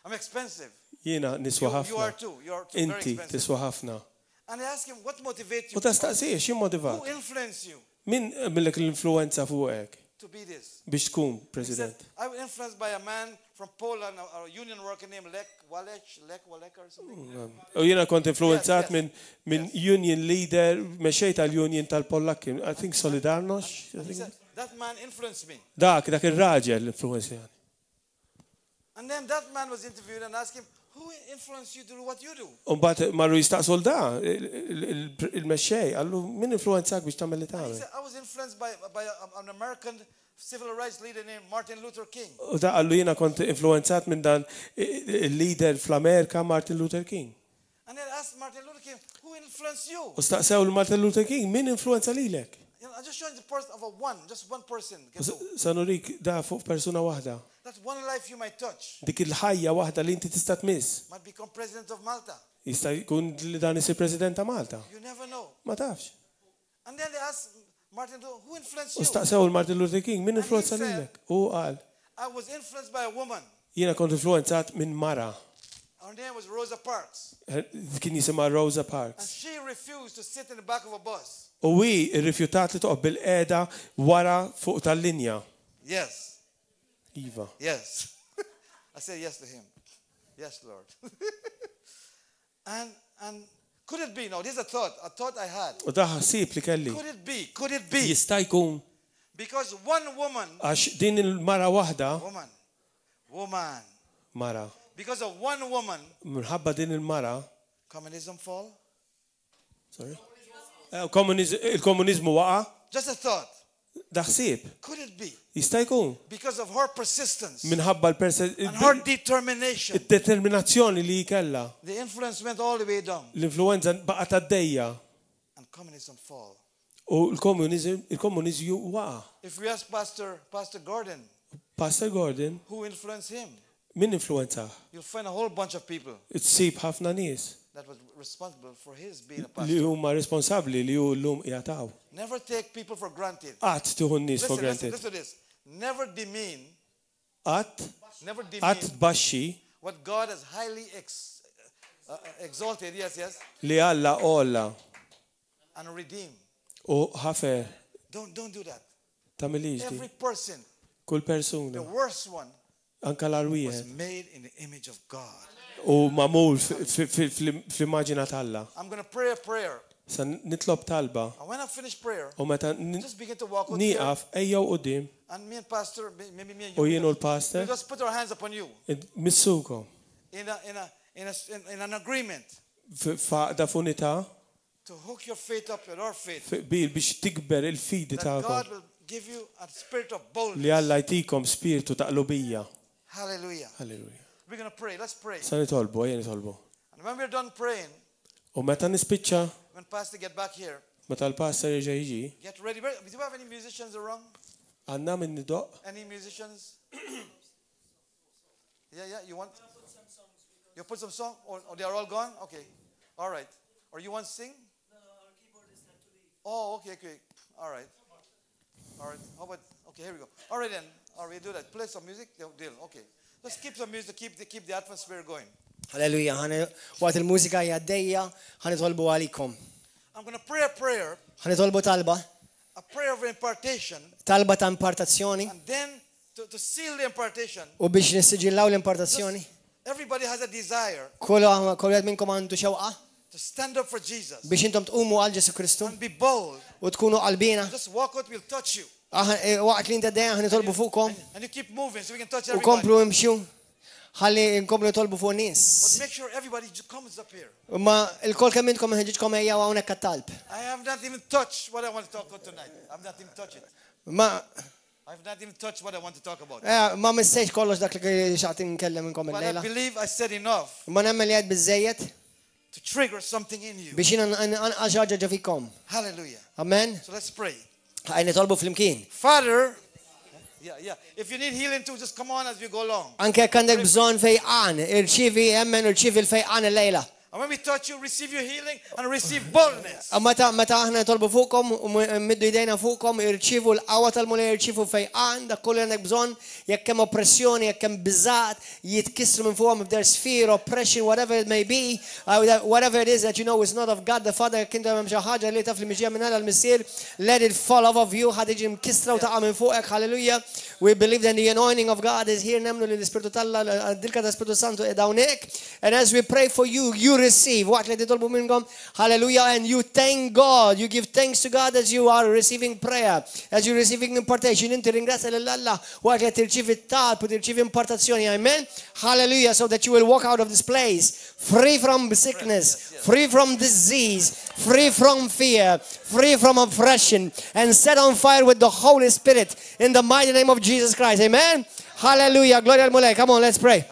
I'm expensive. Jiena niswa You ħafna. are too. You are too very Inti expensive. tiswa ħafna. And I ask him, what motivates you? U tastaqsih xi motivak? Who influenced you Min millek l-influenza fuqek to be this? biex tkun He said, President? I was influenced by a man from Poland, a union worker named Lech Walek or something. U jiena kont influenzat Yes, minn union leader, mexej tal-union tal-Pollakki. I think Solidarność. He said, that man influenced me. Dak il-raġel l-influenzjani. And then that man was interviewed and asked him, who influenced you to do what you do? Umbat marru jistaqsul da, il-mexxej, għallu min influenzak biex tagħmel li He tagħmel. said, I was influenced by an American civil rights leader named Martin Luther King. U da għallu jiena kont influenzat minn dan il-leader fl-Amerika Martin Luther King. And then asked Martin Luther King, who influenced you? U staqsew l-Martin Luther King, min influenza lilek? You know, I just showing the person of just one person. Sanurik da fuq persuna waħda. That's one life you might touch. Dik il-ħajja waħda li inti tista' tmiss. Might become president of Malta. Jista' jkun li dan isir President ta' Malta. You never know. Ma tafx. And then they asked Martin Luther, who influenced U you? staqsew l-Martin Luther King, min influenza lilek? U qal, I was influenced by a woman. jiena kont influenzat minn mara. Her name was Rosa Parks. Kien jisimha Rosa And Parks. she refused to sit in the back of a bus. U wi irrifjutat li toqgħod bil-qiegħda wara fuq tal-linja. Yes. Iva. Yes. I said yes to him. Yes, Lord. and could it be? No, this is a thought I had. U da ħassib li kelli. Could it be? Jista' jkun Because one woman, għax din il-mara waħda, woman, mara, because of one woman, minħabba din il-mara, communism fall? sorry? Il-komunizmu waqa, Just a thought. daħsib, Could it be? jista' jkun Because of her persistence minħabba and her determination, il-determinazzjoni li jkella. the influence went all the way down L-influenza baqa tad-dejja and communism fall. u l-komunizmu waqa. If we ask Pastor Gordon, Pastor Gordon, who influenced him, min influenza? you'll find a whole bunch of people Itsib ħafna nies that was responsible for his being a li pastor. huma responsabbli li hu llum jagħtaw. Never take people for granted. Qatt tieħu n-nies for Listen granted. to this. Never demean Qatt tbaxxi what God has highly exalted, yes, li Alla olla and redeem. u ħafer Don't do that. tagħmilix di. Every person, Kull the persuna, worst one, anka was l-arwieħed made in the image of God. u mamul fl-immaġina tal-Alla. I'm going to pray a prayer. Sa nitlob talba And when I finish prayer, u meta just begin to walk out here. nieqaf ejjew quddiem And me and Pastor, maybe me and u you, jien u we l-pastor just put our hands upon you missukom in an agreement f'għaqda f'unità to hook your faith up with our faith. bil biex tikber il-fidi That tagħkom God will give you a spirit of li boldness, Alla jtikom spiritu ta' qlubija, Hallelujah. Hallelujah. We're going to pray. Let's pray. Sa nitolbu, ejja nitolbu. And when we're done praying, U meta nispiċċa, when Pastor get back here, meta l-pastor jerġa' jiġi, get ready. Do you have any musicians around? għandna min nidoq. Any musicians? Yeah. You want? You put some song, or they are all gone? Okay. All right. Or you want to sing? No, our keyboardist had to leave. Oh, okay. All right. How about? Okay, here we go. All right then. All right, do that. Play some music. Deal. Okay. Let's keep some music. Keep the atmosphere going. Hallelujah. Waqt il-mużika jgħaddejja, ħanitolbu għalikom. I'm going to pray a prayer. Ħanitolbu talba. A prayer of impartation. Talba ta' impartazzjoni. And then to seal the impartation. U biex nissiġillaw l-impartazzjoni. Everybody has a desire. Kullu wieħed minnkom għandu xewqa. To stand up for Jesus. Biex intom tqumu għal Ġesu Kristu. And be bold. U tkunu qalbina. Just walk out, we'll touch you. Waqt li inta dejja ħanitolbu fuqkom. And you keep moving so we can touch U everybody. komplu imxu. Ħalli nkomplu nitolbu fuq nies. But make sure everybody comes up here. Ma il-kol kemm intkom ħeġġitkom ejja hawnhekk għat-talb. I have not even touched what I want to talk about tonight. I've not even touched it. I've not even touched what I want to talk about. Ma missejx kollox dak li xaqt nkellem inkom But il-lejla. I believe I said enough. Ma nemmen li għed biżejjed to trigger something in you. biex jiena ħaġa ġa fikom. Hallelujah. Amen. So let's pray. Ħajn nitolbu flimkien. Father, yeah. If you need healing too, just come on as we go along. Anke jekk għandek bżonn fejqan, irċievi hemmen irċievi l-fejqan il-lejla. And when we touch you, receive your healing and receive boldness. Meta aħna nitolbu fuqkom u middu jdejna fuqkom irċievu l-qawwa tal-mulej irċievu fejqan dak kollu għandek bżonn jekk hemm oppressjoni, jekk hemm biżgħat jitkissru minn fuqhom if there's fear, oppression, whatever it may be, whatever it is that you know is not of God the Father, jekk intom hemm xi ħaġa li taf li mixija minn għal missier, let it fall off of you, ħadd iġi mkissra u taqa' minn fuqek. Hallelujah. We believe that the anointing of God is here. Nemnu li l-Ispiritu Talla, dilka ta' Spiritu Santu qiegħda hawnhekk. And as we pray for you, you receive waqt li titolbu minnkom. Hallelujah. And you thank God. You give thanks to God as you are receiving prayer, as you're receiving impartation. Inti ringrazzja lil Alla waqt li tirċievi talb u tirċievi impartazzjoni. Amen. Hallelujah. So that you will walk out of this place free from sickness, free from disease, free from fear, free from oppression, and set on fire with the Holy Spirit in the mighty name of Jesus Christ. Amen. Hallelujah. Gloria al Mulej. Come on, let's pray.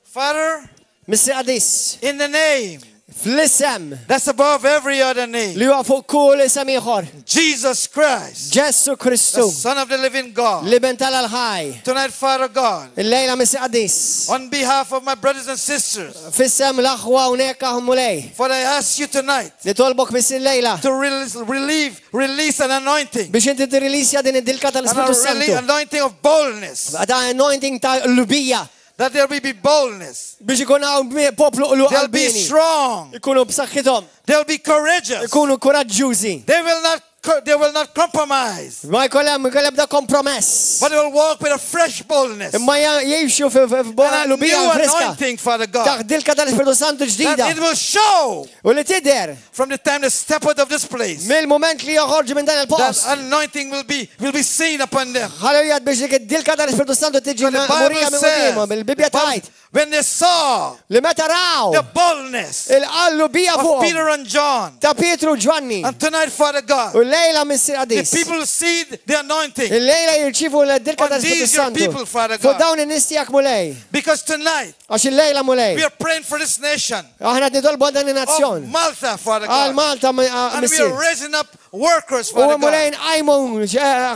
Father, Mr. Adis, in the name fl-isem that's above every other name, li huwa fuq kull isem ieħor, Jesus Christ, Ġesu the Kristu, Son of the living God. li ben tal-ħaj. Tonight, Father God, Il-lejla Mr. Adis, on behalf of my brothers and sisters, fissem l-aħwa hawnhekk aħ Mulej, Father, I ask you tonight li tolbok biss il-lejla to release an anointing, biex inti tirrilisja din id-dilka tal-Ispiritu Santu. anointing of boldness, Ta' anointing ta' lubija that there will be boldness, biex ikun hawn poplu qlu they'll be qalbini, strong, ikunu b'saħħithom, they'll be courageous, ikunu kuraġġużi. they will not compromise, Ma jkollhom ebda kompromess. but they will walk with a fresh boldness, Imma jgħixu f'bola and a lubija new friska. anointing, Father God, Taħt dilka tal-Ispiritu Santu ġdida. that it will show U li tidher from the time they step out of this place. mill-moment li joħorġu minn dan That il-post. anointing will be seen upon them. Ħalleluja biex dik id-dilka tal-Ispiritu Santu tiġi The murija Bible minn qudiemhom. says, Bil-Bibja tajt when they saw li meta raw the boldness il-qallu bija of fuqhom Peter and John, ta' Pietru Ġwanni. and tonight, Father God, U lejla Mr. the Adis. people see the anointing, Il-lejla jirċivu l-dilka on tal-Ispiritu these your Santu. people, Father Fuq God, dawn in-nies tiegħek Mulej. because tonight Għax il-lejla Mulej. we are praying for this nation Aħna nitolbu dan of in-nazzjon. Malta, Father Għal God, Malta and we Missir. are raising up workers, U Father God. Mulej nqajmu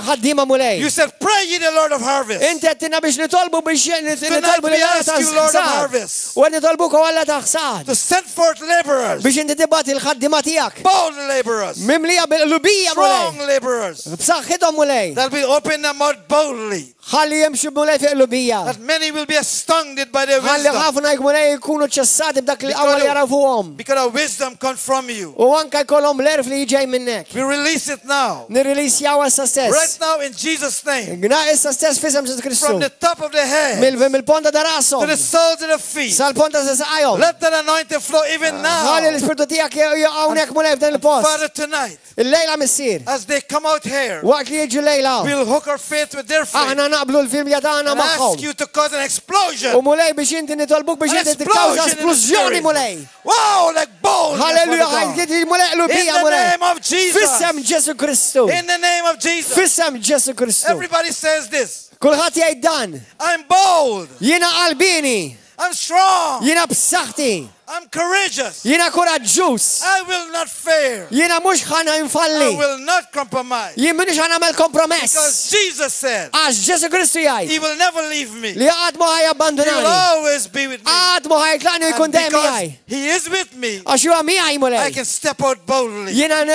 ħaddiema Mulej. You said, pray ye the Lord of harvest. Inti għattina biex nitolbu biex nitolbu we l-għala ask you, Lord of harvest, U għed nitolbu kawalla taħsad. to send forth laborers, Biex inti tibbat il-ħaddima tijak. bold laborers, Mimlija bil-lubija strong Mulej. laborers, B'saħħithom Mulej. that will open their mouth boldly, Ħalli jemxu Mulej fiq lubija. that many will be astounded by their Ħalli wisdom, ħafna jek Mulej jkunu ċessati b'dak li għawal jaraw fuqhom. because our wisdom comes from you. U anka jkollhom l-erf li jiġej minnek. We release it now, Nirrilisjaw issa right stess. now in Jesus' name, Gna issa stess fisem Ġesu Kristu. from the top of the head Mill-ponta da rasom. to the soles of the feet. Sal-ponta sa saqajhom. Let that anointing flow even Ħalli now, l-ispirtu tijak jgħawnek Mulej f'dan il-post. Father, tonight, Il-lejla missir. as they come out here, Waqt li jiġu lejla. we'll hook our faith with their faith Aħna naqblu l-filmja tagħna and ask magħhom. you to cause an explosion. U Mulej biex inti nitolbuk biex An inti tikkawża explosion in the esplużjoni spirit. Mulej. Wow, like bold boldness for the God. In the name of Jesus. Fissem Ġesu Kristu. In the name of Jesus. Fissem Ġesu Kristu. Everybody says this. Kulħadd jgħid dan. I'm bold. Jiena qalbini. I'm strong. Jiena b'saħħti. I'm courageous. Jiena koraġġuż. I will not fail. Jiena mhux ħana I infalli. will not compromise. Jien m'iniex ħanamel kompromess. Because Jesus said Għax Ġesu Kristu jgħid He will never leave me. li għad ma He will ħajabbandunani. always be with me. Għad ma ħajtlaqni jkun And dejjem because miegħi. He is with me, Għax huwa miegħi I mulej. can step out boldly. Jiena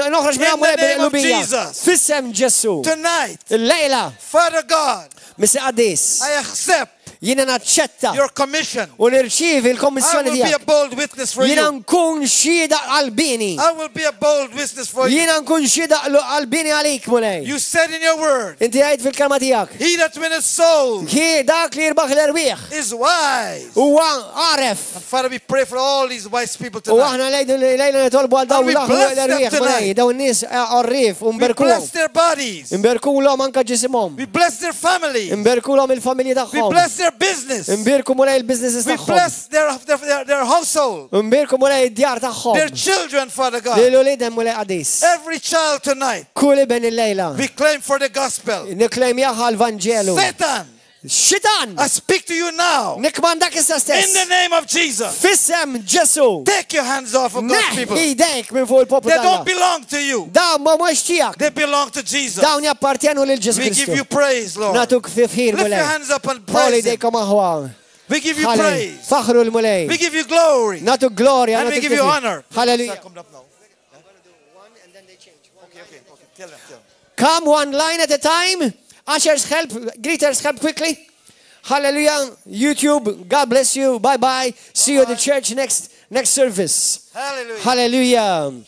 noħroġ minn In the name of bil-qlubija. Jesus. Fissem Ġesu. Tonight, Illejla, Father God, Misi Qadis, I accept jiena naċċetta your commission. u nirċievi I l-kommissjoni will be a tiegħek. bold witness for Jiena you. nkun xhieda qalbini. I will be a bold witness for you. Jiena nkun xhieda qalbini għalik mulej. You said in your word, Inti għajt fil-kelma tiegħek. He that winneth souls Ki dak li jirbaħ l-erbieħ. is wise. Huwa għaref. Father, we pray for all these wise people U tonight. aħna lejla nitolbu għal dawn And we l-aħħar bless them l-erbieħ tonight. mulej. Dawn nies għarrif. We bless their bodies. Imberkulhom anka ġisimhom. We bless their families. Imberkulhom il-familji We tagħhom. bless their business. Imbirku mulej il-businesses We tagħhom. bless their household. Imbirku mulej id-djar tagħhom. Their children, Father God. Lilu lidem mulej Qadis. Every child tonight, Kulli ben il-lejla. we claim for the gospel. Niklejm jaħħa l-Vanġelu. Satan, Xitan! I speak to you now. Nikmandak issa In stess. the name of Jesus. Fissem Ġesu. Take your hands off of God's people. Neħ idejk minn fuq il-poplu They don't tagħna. belong to you. Dawn ma mhux tiegħek. They belong to Jesus. Dawn jappartjenu lil Ġesu We give you Kristu. praise, Lord. Natuk fifħir Lift your mulej. hands up and Pawli praise Him. dejkom aħwa. We give you Ħalej. praise. Faħru l-mulej. We give you glory. Natuk glorja. And we natuk give you tifħir. honor. Hallelujah. Come up now. Okay. Tell them. Come one line at a time. Ushers help. Greeters help quickly. Hallelujah. YouTube. God bless you. Bye bye. See you at the church next service. Hallelujah. Hallelujah.